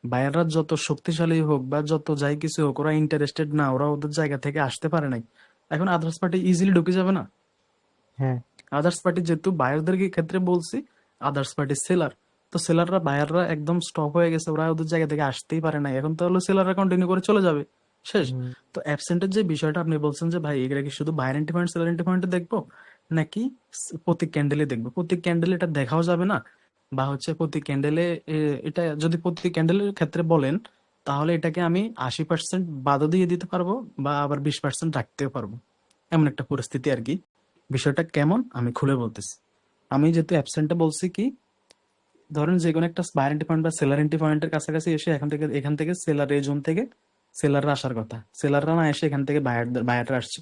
বায়াররা যত শক্তিশালী হোক বা যত যাই কিছু হোক, ওরা ইন্টারেস্টেড না, ওরা ওদের জায়গা থেকে আসতে পারে নাই, এখন আদার্স পার্টি ইজিলি ঢুকে যাবে না? হ্যাঁ আদার্স পার্টি যেহেতু বায়ারদের ক্ষেত্রে বলছি, আদার্স পার্টি সেলার, তো সেলাররা বায়াররা একদম স্টপ হয়ে গেছে, ওরা ওদের জায়গা থেকে আসতেই পারে না, এখন তাহলে সেলাররা কন্টিনিউ করে চলে যাবে, শেষ। হুম, তো অ্যাবসেন্টের যে বিষয়টা আপনি বলছেন যে ভাই এগুলা কি শুধু buyer entry point seller entry পয়েন্টে দেখবো, নাকি প্রতি ক্যান্ডেলে দেখবো? প্রতি ক্যান্ডেলে এটা দেখাও যাবে না, বা হচ্ছে প্রতি ক্যান্ডেলে, এটা যদি প্রতি ক্যান্ডেলের ক্ষেত্রে বলেন, তাহলে এটাকে আমি 80% বাদও দিয়ে দিতে পারবো, বা আবার 20% রাখতেও পারবো, এমন একটা পরিস্থিতি আর কি। বিষয়টা কেমন আমি খুলে বলতেছি। আমি যেহেতু অ্যাবসেন্টে বলছি কি, ধরেন যে কোনো একটা বায়ার এন্ট্রি পয়েন্ট বা সেলার এন্ট্রি পয়েন্টের কাছাকাছি এসে এখান থেকে সেলার, এই জোন থেকে সেলাররা আসার কথা, সেলাররা না এসে এখান থেকে বায়াররা আসছে,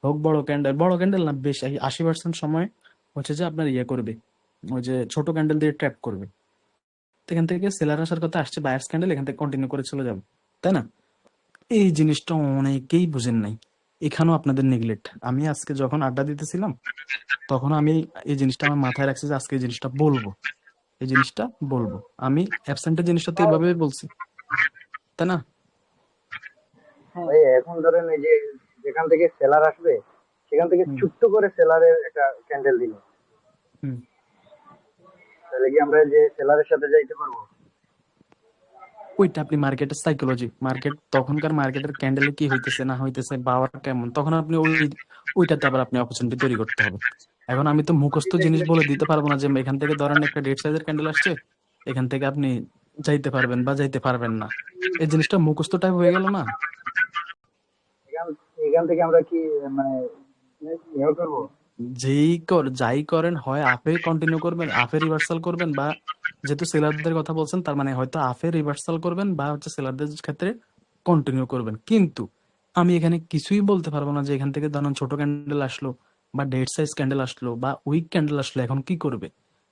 হোক বড় ক্যান্ডেল না, বেশ 80% সময় হচ্ছে যে আপনার ইয়ে করবে, ওই যে ছোট ক্যান্ডেল দিয়ে ট্র্যাপ করবে। তো এখান থেকে সেলার আসার কথা, আসছে বায়ার্স ক্যান্ডেল, এখান থেকে কন্টিনিউ করে চলে যাবে, তাই না? এই জিনিসটা অনেকেই বুঝেন নাই, এখানেও আপনাদের নেগলেক্ট। আমি আজকে যখন আড্ডা দিতেছিলাম, তখন আমি এই জিনিসটা আমার মাথায় রাখছি যে আজকে এই জিনিসটা বলবো, এই জিনিসটা বলবো। আমি অ্যাবসেন্টের জিনিসটা তো এভাবে বলছি, তাই না? হ্যাঁ ভাই এখন ধরেন এই যে যেখান থেকে সেলার আসবে সেখান থেকে হুম ছোট্ট করে সেলারের একটা ক্যান্ডেল দিল, হুম। তাহলে কি আমরা যে সেলারের সাথে যাইতে পারবো? ওইটা আপনি মার্কেটের সাইকোলজি, মার্কেট তখনকার মার্কেটের ক্যান্ডেলে কি হইতেছে না হইতেছে, পাওয়ার কেমন, তখন আপনি ওইটাতে আবার আপনি অপরচুনিটি তৈরি করতে হবে। এখন আমি তো মুখস্থ জিনিস বলে দিতে পারবো না যে এখান থেকে ধরেন একটা ডেড সাইজের ক্যান্ডেল আসছে, এখান থেকে আপনি যাইতে পারবেন বা যাইতে পারবেন না, এই জিনিসটা মুখস্থ টাইপ হয়ে গেল না? এখান এখান থেকে আমরা কি মানে ইয়ে করবো? যাই করেন, হয় আপে কন্টিনিউ করবেন, আপে রিভার্সাল করবেন, বা যেহেতু সেলারদের কথা বলছেন তার মানে হয়তো আপে রিভার্সাল করবেন, বা হচ্ছে সেলারদের ক্ষেত্রে কন্টিনিউ করবেন। কিন্তু আমি এখানে কিছুই বলতে পারবো না যে এখান থেকে ধরুন ছোট ক্যান্ডেল আসলো বা ডেড সাইজ ক্যান্ডেল আসলো বা উইক ক্যান্ডেল আসলো, এখন কি করবে।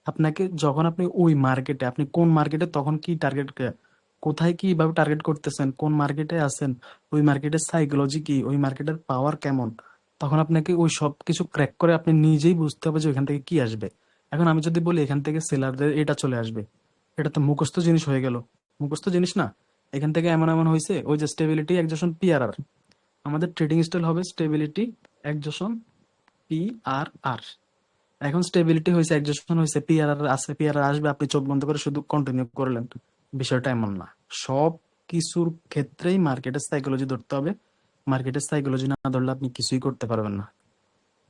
আপনাকে যখন আপনি ওই মার্কেটে, আপনি কোন মার্কেটে তখন কি টার্গেট, কোথায় কিভাবে টার্গেট করতেছেন, কোন মার্কেটে আছেন, ওই মার্কেটের সাইকোলজি কি, ওই মার্কেটের পাওয়ার কেমন, তখন আপনাকে ওই সব কিছু ক্র্যাক করে আপনি নিজেই বুঝতে হবে যে ওইখান থেকে কি আসবে। এখন আমি যদি বলি এখান থেকে সেলারদের এটা চলে আসবে, এটা তো মুখস্থ জিনিস হয়ে গেল, মুখস্থ জিনিস না। এখান থেকে এমন এমন হয়েছে, ওই যে স্টেবিলিটি একজোশন পিআরআর, আমাদের ট্রেডিং স্টাইল হবে স্টেবিলিটি একজোশন পিআরআর। এখন স্টেবিলিটি হয়েছে, একজোশন হয়েছে, পিআরআর আছে, পিআরআর আসবে, আপনি চোখ বন্ধ করে শুধু কন্টিনিউ করলেন। বিষয়টা এমন না, সব কিছুর ক্ষেত্রেই মার্কেটের সাইকোলজি ধরতে হবে, মার্কেটের সাইকোলজি না ধরলে আপনি কিছুই করতে পারবেন না,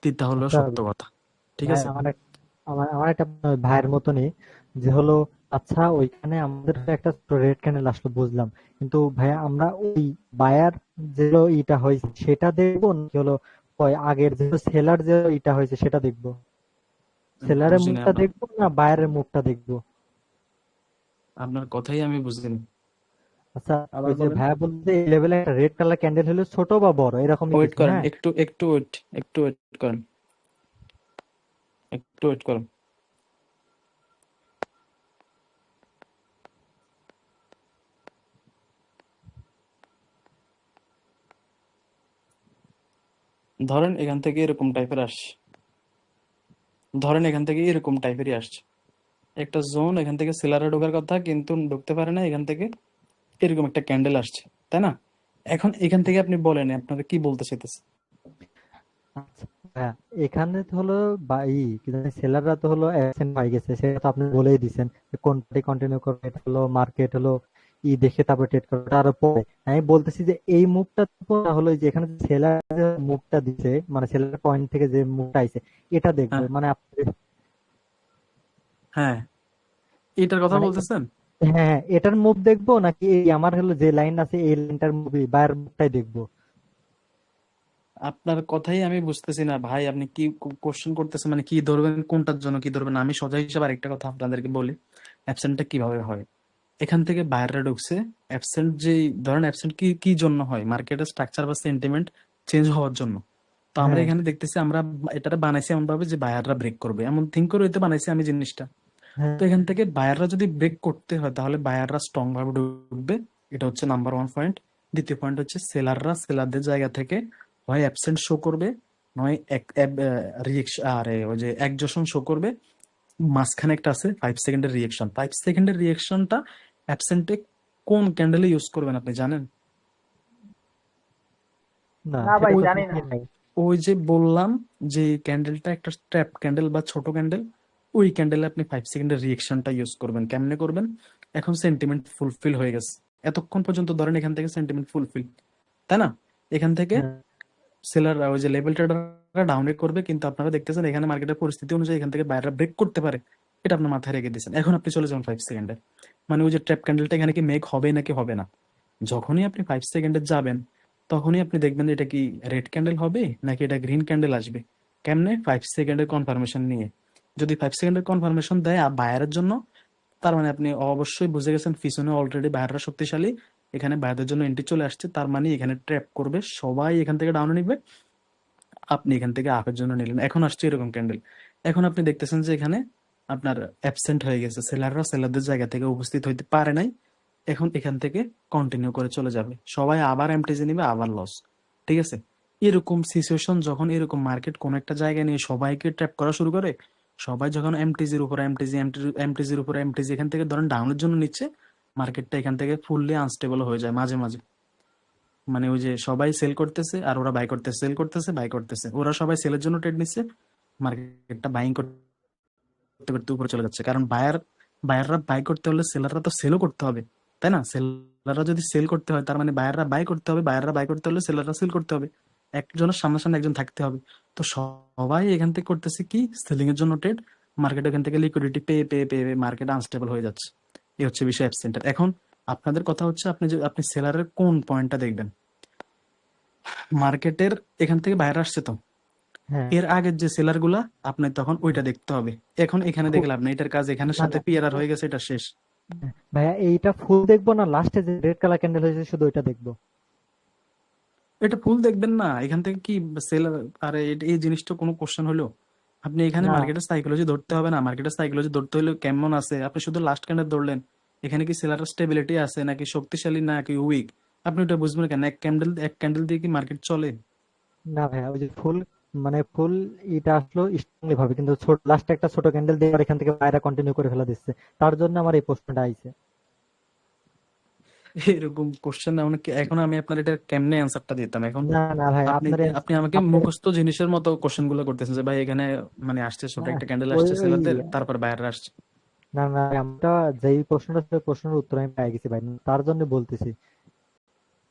তিতা হলেও আচ্ছা সত্য কথা। ঠিক ভাই, আছে? আমার একটা ভাইয়ের মতনই যে হলো, আচ্ছা ওইখানে আমাদের তো একটা রেড ক্যান্ডেল আসলো বুঝলাম, কিন্তু ভাইয়া আমরা ওই বায়ার যে ইটা হয়েছে সেটা দেখবো নাকি হলো ওই আগের যে সেলার যে ইটা হয়েছে সেটা দেখবো? সেলারের বুঝিনি মুখটা আপনার, দেখবো না বায়ারের মুখটা দেখবো? আপনার কথাই আমি বুঝিনি, আচ্ছা, আবার ওই যে বলেন। ভাইয়া বলতে এই লেভেলে একটা রেড কালার ক্যান্ডেল হলো ছোট বা বড় এরকমই ওয়েট কিছু, করেন, হ্যাঁ? একটু একটু ওয়েট, একটু ওয়েট করেন, একটু ওয়েট করেন। ধরেন এখান থেকে এরকম টাইপের আসছে, ধরেন এখান থেকে এরকম টাইপেরই আসছে একটা জোন, এখান থেকে সেলারে ঢোকার কথা কিন্তু ঢুকতে পারে না, এখান থেকে এরকম একটা ক্যান্ডেল আসছে, তাই না? এখন এখান থেকে আপনি বলেন আপনারা কি বলতে চাইতেছে। আচ্ছা হ্যাঁ, এখানে তো হলো বা কি জানি সেলাররা তো হলো অ্যাবসেন্ট হয়ে গেছে, সেটা তো আপনি বলেই দিছেন যে কোনটাই কন্টিনিউ করবে, এটা হলো মার্কেট হলো দেখে তারপর ট্রেড করবে, ওটা আরো পরে। আমি বলতেছি যে এই মুভটা হলো যে এখানে সেলার মুভটা দিছে, মানে সেলার পয়েন্ট থেকে যে মুভটা আইছে এটা দেখবো, হ্যাঁ মানে আপনি হ্যাঁ, এটার কথা মানে বলতেছেন। হ্যাঁ হ্যাঁ, এটার মুভ দেখবো নাকি এই আমার হলো যে লাইন আছে এই লাইনটার মুভি বায়ার মুভটাই দেখবো? আপনার কথাই আমি বুঝতেছি না ভাই, আপনি কি কোশ্চেন করতেছেন, মানে কি ধরবেন, কোনটার জন্য কি ধরবেন। আমি সোজা হিসাবে আরেকটা কথা আপনাদেরকে বলি, অ্যাবসেন্টটা কিভাবে হয়। এখান থেকে বাইরে ঢুকছে অ্যাবসেন্ট, যে ধরেন অ্যাবসেন্ট কি কি জন্য হয়, মার্কেটের স্ট্রাকচার বা সেন্টিমেন্ট চেঞ্জ হওয়ার জন্য। তো আমরা হ্যাঁ এখানে দেখতেছি, আমরা এটা বানাইছি এমন ভাবে যে বায়াররা ব্রেক করবে, এমন থিঙ্ক করে হইতে বানাইছি আমি জিনিসটা। হ্যাঁ তো এখান থেকে বায়াররা যদি ব্রেক করতে হয় তাহলে বায়াররা স্ট্রং ভাবে ঢুকবে, এটা হচ্ছে নাম্বার ওয়ান পয়েন্ট। দ্বিতীয় পয়েন্ট হচ্ছে সেলাররা সেলারদের জায়গা থেকে হয় অ্যাবসেন্ট শো করবে, নয় রিয়েকশন, আরে ওই যে একজোশন শো করবে। মাঝখানে একটা আছে 5 সেকেন্ডের রিয়েকশন, 5 সেকেন্ডের রিয়েকশনটা অ্যাবসেন্টে কোন ক্যান্ডেলে ইউজ করবেন আপনি জানেন? না, না ভাই সেটা ওই তো জানি না। শিখি নাই। ওই যে বললাম যে ক্যান্ডেলটা একটা ট্র্যাপ ক্যান্ডেল বা ছোট ক্যান্ডেল, ওই ক্যান্ডেলে আপনি 5 সেকেন্ডের রিয়েকশনটা ইউজ করবেন। কেমনে করবেন? এখন সেন্টিমেন্ট ফুলফিল হয়ে গেছে, এতক্ষণ পর্যন্ত ধরেন এখান থেকে সেন্টিমেন্ট ফুলফিল, তাই না? এখান থেকে হ্যাঁ সেলাররা ওই যে লেভেল ট্রেডাররা ডাউনে করবে, কিন্তু আপনারা দেখতেছেন এখানে মার্কেটের পরিস্থিতি অনুযায়ী এখান থেকে বাইরে ব্রেক করতে পারে, এটা আপনার মাথায় রেখে দিয়েছেন। এখন আপনি চলে যান 5 সেকেন্ডে, মানে ওই যে ট্র্যাপ ক্যান্ডেলটা এখানে কি মেক হবে নাকি হবে না। যখনই আপনি 5 সেকেন্ডে যাবেন তখনই আপনি দেখবেন এটা কি রেড ক্যান্ডেল হবে নাকি এটা গ্রিন ক্যান্ডেল আসবে। কেমনে? 5 সেকেন্ডের কনফার্মেশন নিয়ে। যদি 5 সেকেন্ডের কনফার্মেশন দেয় বায়ারের জন্য, তার মানে আপনি অবশ্যই বুঝে গেছেন পিছনে অলরেডি বায়াররা শক্তিশালী, এখানে বায়ারদের জন্য এন্ট্রি চলে আসছে, তার মানে এখানে ট্র্যাপ করবে, সবাই এখান থেকে ডাউনে নিবে, আপনি এখান থেকে আপের জন্য নিলেন। এখন আসছে এরকম ক্যান্ডেল, এখন আপনি দেখতেছেন যে এখানে আপনার অ্যাবসেন্ট হয়ে গেছে, সেলাররা সেলারদের জায়গা থেকে উপস্থিত হইতে পারে নাই, এখন এখান থেকে কন্টিনিউ করে চলে যাবে, সবাই আবার এমটিজি নিবে, আবার লস। ঠিক আছে? এরকম সিচুয়েশন যখন এরকম মার্কেট কোন একটা জায়গায় নিয়ে সবাইকে ট্র্যাপ করা শুরু করে, সবাই যখন এমটিজির উপর এমটিজি এমটিজির উপর এমটিজি এখান থেকে ধরেন ডাউনের জন্য নিচ্ছে, মার্কেটটা এখান থেকে ফুললি আনস্টেবল হয়ে যায় মাঝে মাঝে। মানে ওই যে সবাই সেল করতেছে আর ওরা বাই করতেছে, সেল করতেছে বাই করতেছে, ওরা সবাই সেলের জন্য ট্রেড নিচ্ছে, মার্কেটটা বাইং করতে করতে উপরে চলে যাচ্ছে। কারণ বায়াররা বাই করতে হলে সেলাররা তো সেলও করতে হবে, তাই না? সেলাররা যদি সেল করতে হয় তার মানে বায়াররা বাই করতে হবে, বায়াররা বাই করতে হলে সেলাররা সেল করতে হবে, একজনের সামনাসামনি একজন থাকতে হবে। তো সবাই এখান থেকে করতেছে কি সেলিং এর জন্য ট্রেড, মার্কেট এখান থেকে লিকুইডিটি পেয়ে পেয়ে পেয়ে মার্কেট আনস্টেবল হয়ে যাচ্ছে। এই হচ্ছে বিষয় অ্যাবসেন্টের। এখন আপনাদের কথা হচ্ছে আপনি সেলারের কোন পয়েন্টটা দেখবেন। মার্কেটের এখান থেকে বাইরে আসছে তো, হ্যাঁ এর আগের যে সেলার গুলা আপনি তখন ওইটা দেখতে হবে। এখন এখানে ফু- দেখে লাভ নেই, এটার কাজ এখানের না সাথে না পিয়ারার হয়ে গেছে, এটা শেষ। ভাইয়া, এইটা ফুল দেখবো না লাস্টে যে রেড কালার ক্যান্ডেল হয়েছে শুধু ওইটা দেখবো? এটা ফুল দেখবেন না, এখান থেকে কি সেলার, আরে এই জিনিসটা কোনো কোশ্চেন হলো? আপনি এখানে না মার্কেটের সাইকোলজি ধরতে হবে না, মার্কেটের সাইকোলজি ধরতে হলে কেমন আছে, আপনি শুধু লাস্ট ক্যান্ডেল ধরলেন, এখানে কি সেলার স্টেবিলিটি আছে নাকি শক্তিশালী নাকি উইক, আপনি ওটা বুঝবেন কেন? এক ক্যান্ডেল দিয়ে কি মার্কেট চলে? না ভাইয়া, ওই যে ফুল মানে ফুল এটা আসলো স্ট্রংলি ভাবে, কিন্তু ছোট লাস্টে একটা ছোট ক্যান্ডেল দিয়ে আবার এখান থেকে বাইরে কন্টিনিউ করে ফেলা দিচ্ছে, তার জন্য আমার এই প্রশ্নটা আইছে। এরকম কোশ্চেন অনেক, এখন আমি আপনার এটা কেমনে অ্যান্সারটা দিতাম এখন? না না ভাই, আপনি আপনার আপনি আমাকে আপনার মুখস্থ জিনিসের মতো কোশ্চেন গুলো করতেছেন যে ভাই এখানে মানে আসছে ছোট না একটা ক্যান্ডেল ওই আসছে ওই সেলারদের, তারপর বাইরে আসছে। না না আমরা যেই প্রশ্নটা ছিল প্রশ্নের উত্তর আমি পেয়ে গেছি ভাই, তার জন্য বলতেছি।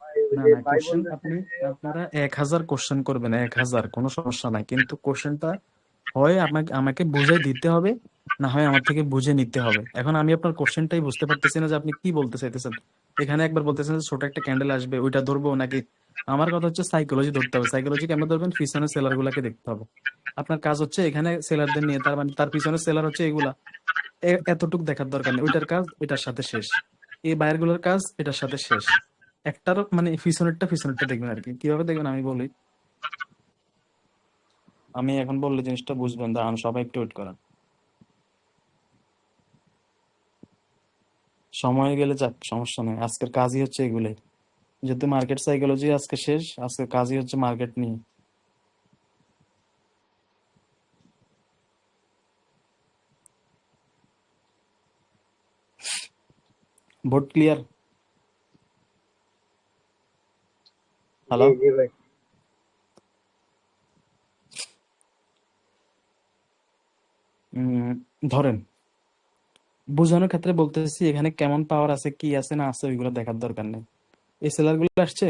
ভাই ওই না যে না, ভাই কোশ্চেন বলতেছে আপনি যে আপনারা 1000 কোশ্চেন করবেন, 1000 কোনো সমস্যা নাই, কিন্তু কোশ্চেনটা হয় আমাকে আমাকে বুঝে দিতে হবে, না হয় আমার থেকে বুঝে নিতে হবে। এখন আমি আপনার কোশ্চেনটাই বুঝতে পারতেছি না যে আপনি কি বলতে চাইতেছেন। এখানে একবার বলতেছেন যে ছোট একটা ক্যান্ডেল আসবে ওইটা ধরবো নাকি, আমার কথা হচ্ছে সাইকোলজি ধরতে হবে। সাইকোলজি কেমন ধরবেন? পিছনে সেলার গুলাকে দেখতে হবে। আপনার কাজ হচ্ছে এখানে সেলারদের নিয়ে, তার মানে তার পিছনে সেলার হচ্ছে এগুলা, এতটুক দেখার দরকার নেই, ওইটার কাজ এটার সাথে শেষ, এই বায়ার গুলোর কাজ এটার সাথে শেষ। একটার মানে পিছনেরটা পিছনেরটা দেখবেন আর কি। কিভাবে দেখবেন আমি বলি, আমি এখন বললে জিনিসটা বুঝবেন, দাঁড়ান সবাই একটু ওয়েট করেন, সময় গেলে যাক সমস্যা নেই, আজকের কাজই হচ্ছে এগুলাই। যেহেতু মার্কেট সাইকোলজি আজকে শেষ, আজকের কাজই হচ্ছে মার্কেট নিয়ে। Board clear? জি হ্যালো? জি ভাই। ধরেন বোঝানোর ক্ষেত্রে বলতেছি, এখানে কেমন পাওয়ার আছে কি আছে না আছে ওইগুলো দেখার দরকার নেই। এই সেলার গুলো আসছে,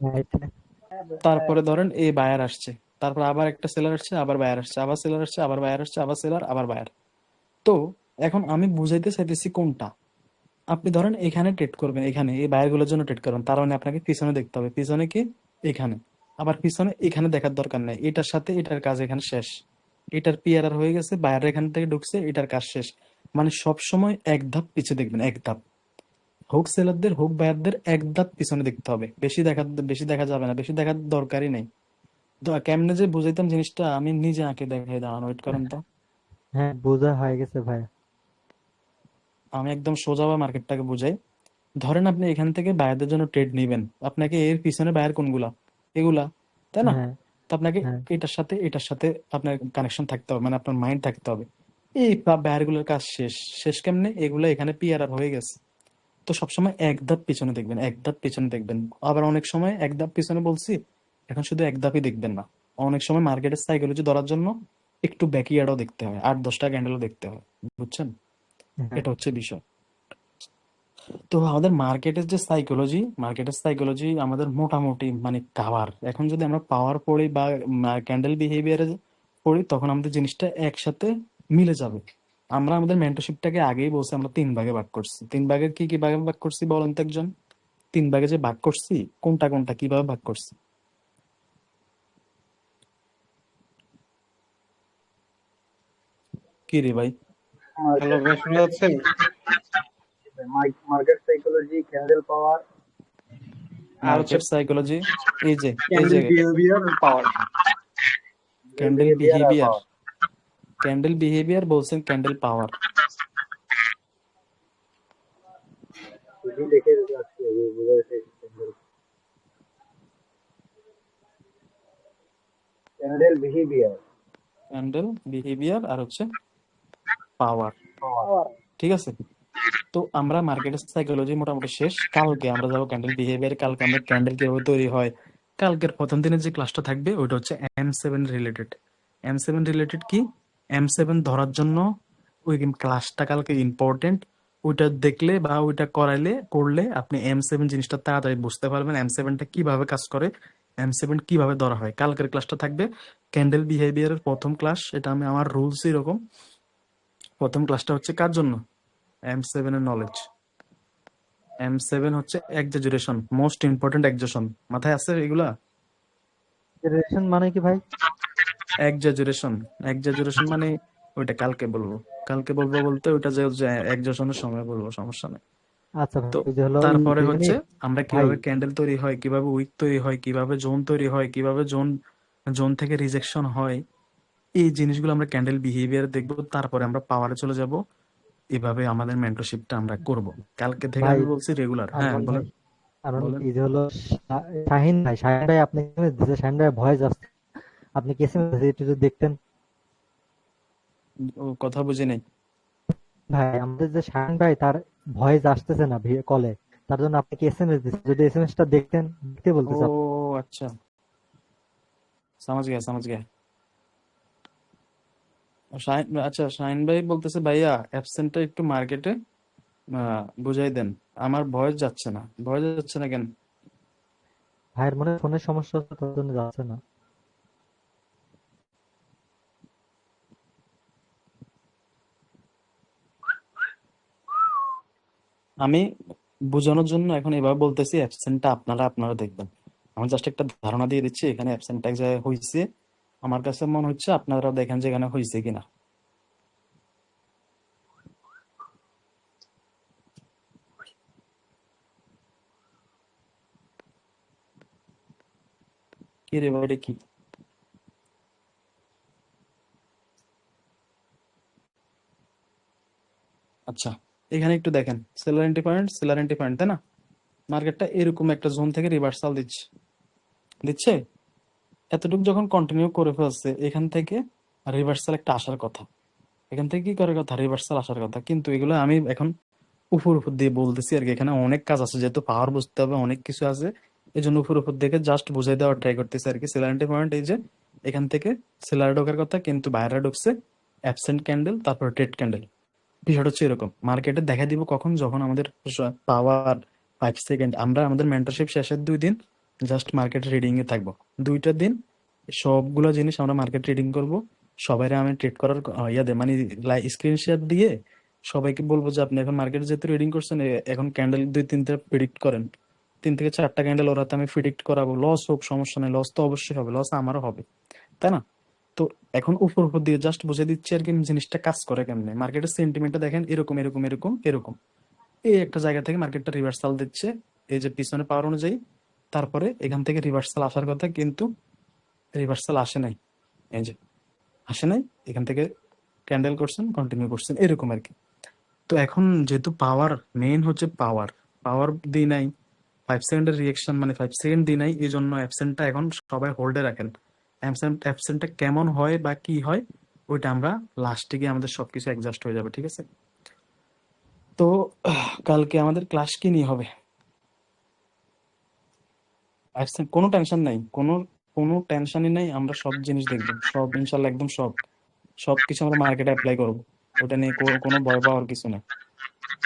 হ্যাঁ, হ্যাঁ তারপরে ধরেন এই বায়ার আসছে, তারপর আবার একটা সেলার আসছে, আবার বায়ার আসছে, আবার সেলার আসছে, আবার বায়ার আসছে, আবার সেলার, আবার বায়ার। তো এখন আমি বুঝাইতে চাইতেছি কোনটা। আপনি ধরেন এখানে ট্রেড করবেন, এখানে এই বায়ার গুলোর জন্য ট্রেড করবেন, তার মানে আপনাকে পিছনে দেখতে হবে, পিছনে কি? এখানে আবার পিছনে এখানে দেখার দরকার নেই, এটার সাথে এটার কাজ এখানে শেষ, এটার পিয়ারার হয়ে গেছে, বাইরে এখান থেকে ঢুকছে, এটার কাজ শেষ। মানে সব সময় এক ধাপ পিছে দেখবেন, এক ধাপ। হোক সেলারদের হোক বায়ারদের এক ধাপ পিছনে দেখতে হবে, বেশি দেখা যাবে না, বেশি দেখার দরকারই নেই। তো কেমনে যে বুঝাইতাম জিনিসটা, আমি নিজে আঁকে দেখাই, দাঁড়ানো ওয়েট করেন তো। হ্যাঁ, বোঝা হয়ে গেছে ভাই। আমি একদম সোজাভাবে মার্কেটটাকে বুঝাই। ধরেন আপনি এখান থেকে বায়ারদের জন্য ট্রেড নিবেন, আপনাকে এর পিছনে বায়ার কোনগুলা, এগুলা, তাই না? হ্যাঁ, তো আপনাকে হ্যাঁ, এটার সাথে আপনার কানেকশন থাকতে হবে, মানে আপনার মাইন্ড থাকতে হবে। এই বায়ার গুলোর কাজ শেষ, শেষ কেমনে, এগুলো এখানে পিআরআর হয়ে গেছে। তো সবসময় এক ধাপ পিছনে দেখবেন, এক ধাপ পিছনে দেখবেন। আবার অনেক সময় এক ধাপ পিছনে বলছি, এখন শুধু এক ধাপই দেখবেন না, অনেক সময় মার্কেটের সাইকোলজি ধরার জন্য একটু ব্যাকইয়ার্ডও দেখতে হয়, 8-10টা ক্যান্ডেলও দেখতে হয়, বুঝছেন? হ্যাঁ। এটা হচ্ছে বিষয়। তো আমাদের মার্কেটের সাইকোলজি আমাদের মোটামুটি মানে কাভার। এখন যদি আমরা পাওয়ার পড়ি বা ক্যান্ডেল বিহেভিয়ারে পড়ি, তখন আমাদের জিনিসটা একসাথে মিলে যাবে। আমরা আমাদের মেন্টরশিপটাকে আগেই বলছি, আমরা 3 ভাগে ভাগ করছি। 3 ভাগের কি কি ভাগে ভাগ করছি বলেন তো একজন? 3 ভাগে যে ভাগ করছি, কোনটা কোনটা কিভাবে ভাগ করছি? কি রে ভাই? হ্যালো ভাই, শোনা যাচ্ছে? মার্কেট সাইকোলজি, ক্যান্ডেল পাওয়ার, আর হচ্ছে মার্কেট সাইকোলজি, এই যে এই ক্যান্ডেল জায়গায় বিহেভিয়ার আর পাওয়ার। ক্যান্ডেল বিহেভিয়ার আর বিহেভিয়ার, পাওয়ার। ক্যান্ডেল বিহেভিয়ার বলছেন, ক্যান্ডেল পাওয়ার। লিখে যাচ্ছে, বোঝা যাচ্ছে ক্যান্ডেল বিহেভিয়ার, ক্যান্ডেল বিহেভিয়ার আর হচ্ছে পাওয়ার। পাওয়ার। ঠিক আছে। তো আমরা মার্কেটের সাইকোলজি মোটামুটি শেষ। কালকে আমরা যাবো ক্যান্ডেল বিহেভিয়ার, কালকে আমরা ক্যান্ডেল কিভাবে তৈরি হয়। কালকের প্রথম দিনের যে ক্লাসটা থাকবে ওইটা হচ্ছে M7 রিলেটেড। M7 রিলেটেড কি, M7 ধরার জন্য ওই ক্লাসটা কালকে ইম্পর্টেন্ট। ওইটা দেখলে বা ওইটা করলে আপনি M7 জিনিসটা তাড়াতাড়ি বুঝতে পারবেন, M7টা কিভাবে কাজ করে, M7 কিভাবে ধরা হয়। কালকের ক্লাসটা থাকবে ক্যান্ডেল বিহেভিয়ারের প্রথম ক্লাস। এটা আমার রুলস এরকম, প্রথম ক্লাসটা হচ্ছে কার জন্য, M7 এর নলেজ। M7 হচ্ছে এক্সাজুরেশন, মোস্ট ইম্পর্টেন্ট এক্সাজুরেশন। মাথায় আছে এগুলা? জেনারেশন মানে কি ভাই? এক্সাজুরেশন, এক্সাজুরেশন মানে ওইটা কালকে বলবো বলতে ওইটা যে এক্সাজুরেশনের সময় বলবো, সমস্যা নেই। আচ্ছা ভাই, তো ওই যে হলো তারপরে হচ্ছে ইউনিট আমরা ভাই। কিভাবে ক্যান্ডেল তৈরি হয়, কিভাবে উইক তৈরি হয়, কিভাবে জোন তৈরি হয়, কিভাবে জোন জোন থেকে রিজেকশন হয়, এই জিনিসগুলো আমরা ক্যান্ডেল বিহেভিয়ার দেখবো। তারপরে আমরা পাওয়ারে চলে যাব। এভাবে আমাদের মেন্টরশিপটা আমরা করব। কালকে থেকে ভাই আমি বলছি রেগুলার। হ্যাঁ আরমান ভাই, বলেন, আরমান বলেন। এই যে হলো শাহিন ভাই আপনি দিছে, শাহিন ভাই ভয়েস আসছে, আপনি কি এসএমএস একটু যদি দেখতেন। ও কথা বুঝি নাই। ভাই আমাদের যে শাহিন ভাই, তার ভয়েস আসতেছে না কলে, তার জন্য আপনি কি এসএমএস দিচ্ছেন, যদি এসএমএস টা দেখতেন, দেখতে ও বলতেছে আপনি। আচ্ছা, समझ गया। আচ্ছা, শাহিন ভাই বলতেছে ভাইয়া অ্যাবসেন্টটা একটু মার্কেটে বুঝাই দেন, আমার ভয়েস যাচ্ছে না কেন? ভাইয়ের মনে হয় ফোনের সমস্যা হচ্ছে, তার জন্য যাচ্ছে না। আমি বোঝানোর জন্য এখন এভাবে বলতেছি, অ্যাবসেন্টটা আপনারা দেখবেন। আমি জাস্ট একটা ধারণা দিয়ে দিচ্ছি, এখানে অ্যাবসেন্টটা এক জায়গায় হয়েছে, আমার কাছে মনে হচ্ছে আপনারা দেখেন যে এখানে হয়েছে কিনা। কি রে ভাই, এটা কি? আচ্ছা, এখানে একটু দেখেন, সেলার এন্ট্রি পয়েন্ট, তাই না? মার্কেটটা এরকম একটা জোন থেকে রিভার্সাল দিচ্ছে। এতটুকু যখন কন্টিনিউ করে ফেলছে, এখান থেকে রিভার্সাল একটা আসার কথা, এখান থেকে কি করার কথা, রিভার্সাল আসার কথা। কিন্তু এগুলো আমি এখন উপর দিয়ে বলতেছি আর কি, এখানে অনেক কাজ আছে, যেহেতু পাওয়ার বুঝতে হবে, অনেক কিছু আছে। এই জন্য উপর দেখে জাস্ট বুঝাই দেওয়ার ট্রাই করতেছি আর কি। সেলার এন্ট্রি পয়েন্ট এই যে এখান থেকে সেলার ঢোকার কথা, কিন্তু বাইরে ঢুকছে অ্যাবসেন্ট ক্যান্ডেল, তারপর ট্রেড ক্যান্ডেল। বিষয়টা হচ্ছে এরকম, মার্কেটে দেখা দিব কখন, যখন আমাদের পাওয়ার 5 সেকেন্ড। আমরা আমাদের মেন্টরশিপ শেষের 2 দিন জাস্ট মার্কেট রিডিং এ থাকবো। 2টা দিন সবগুলো জিনিস আমরা মার্কেট রিডিং করব। সবাইরে আমি ট্রেড করার মানে স্ক্রিন শেয়ার দিয়ে সবাইকে বলবো যে আপনি এখন মার্কেট যেহেতু রিডিং করছেন, এখন ক্যান্ডেল 2-3টা প্রেডিক্ট করেন। থেকে 4টা ক্যান্ডেল ওরাতে আমি প্রিডিক্ট করাবো, লস হোক সমস্যা নেই, লস তো অবশ্যই হবে, লস আমারও হবে, তাই না? তো এখন উপর উপর দিয়ে জাস্ট বুঝে দিচ্ছি আর কি জিনিসটা কাজ করে কেমনে। মার্কেটের সেন্টিমেন্টটা দেখেন এরকম এরকম এরকম এরকম, এই একটা জায়গা থেকে মার্কেটটা রিভার্সাল দিচ্ছে এই যে পিছনে পাওয়ার অনুযায়ী, তারপরে এখান থেকে রিভার্সাল আসার কথা কিন্তু রিভার্সাল আসে নাই, এই যে আসে নাই, এখান থেকে ক্যান্ডেল করছেন কন্টিনিউ করছেন এরকম আর কি। তো এখন যেহেতু পাওয়ার মেইন হচ্ছে পাওয়ার, পাওয়ার দিই নাই 5 সেকেন্ডের রিয়েকশন, মানে 5 সেকেন্ড দিই নাই, এই জন্য অ্যাবসেন্টটা এখন সবাই হোল্ডে রাখেন। অ্যাবসেন্টটা কেমন হয় বা কি হয় ওইটা আমরা লাস্টে গিয়ে আমাদের সবকিছু অ্যাডজাস্ট হয়ে যাবে, ঠিক আছে? তো কালকে আমাদের ক্লাস কি নিয়ে হবে? অ্যাবসেন্ট কোনো টেনশন নাই, কোনো কোনো টেনশনই নাই, আমরা সব জিনিস দেখবো, সব ইনশাল্লাহ একদম সব সবকিছু আমরা মার্কেটে অ্যাপ্লাই করবো, ওটা নিয়ে কোনো ভয় পাওয়ার কিছু নেই,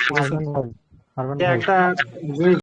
ঠিক আছে? আরমান ভাই, আরমান যে ভাই একটা জিনিস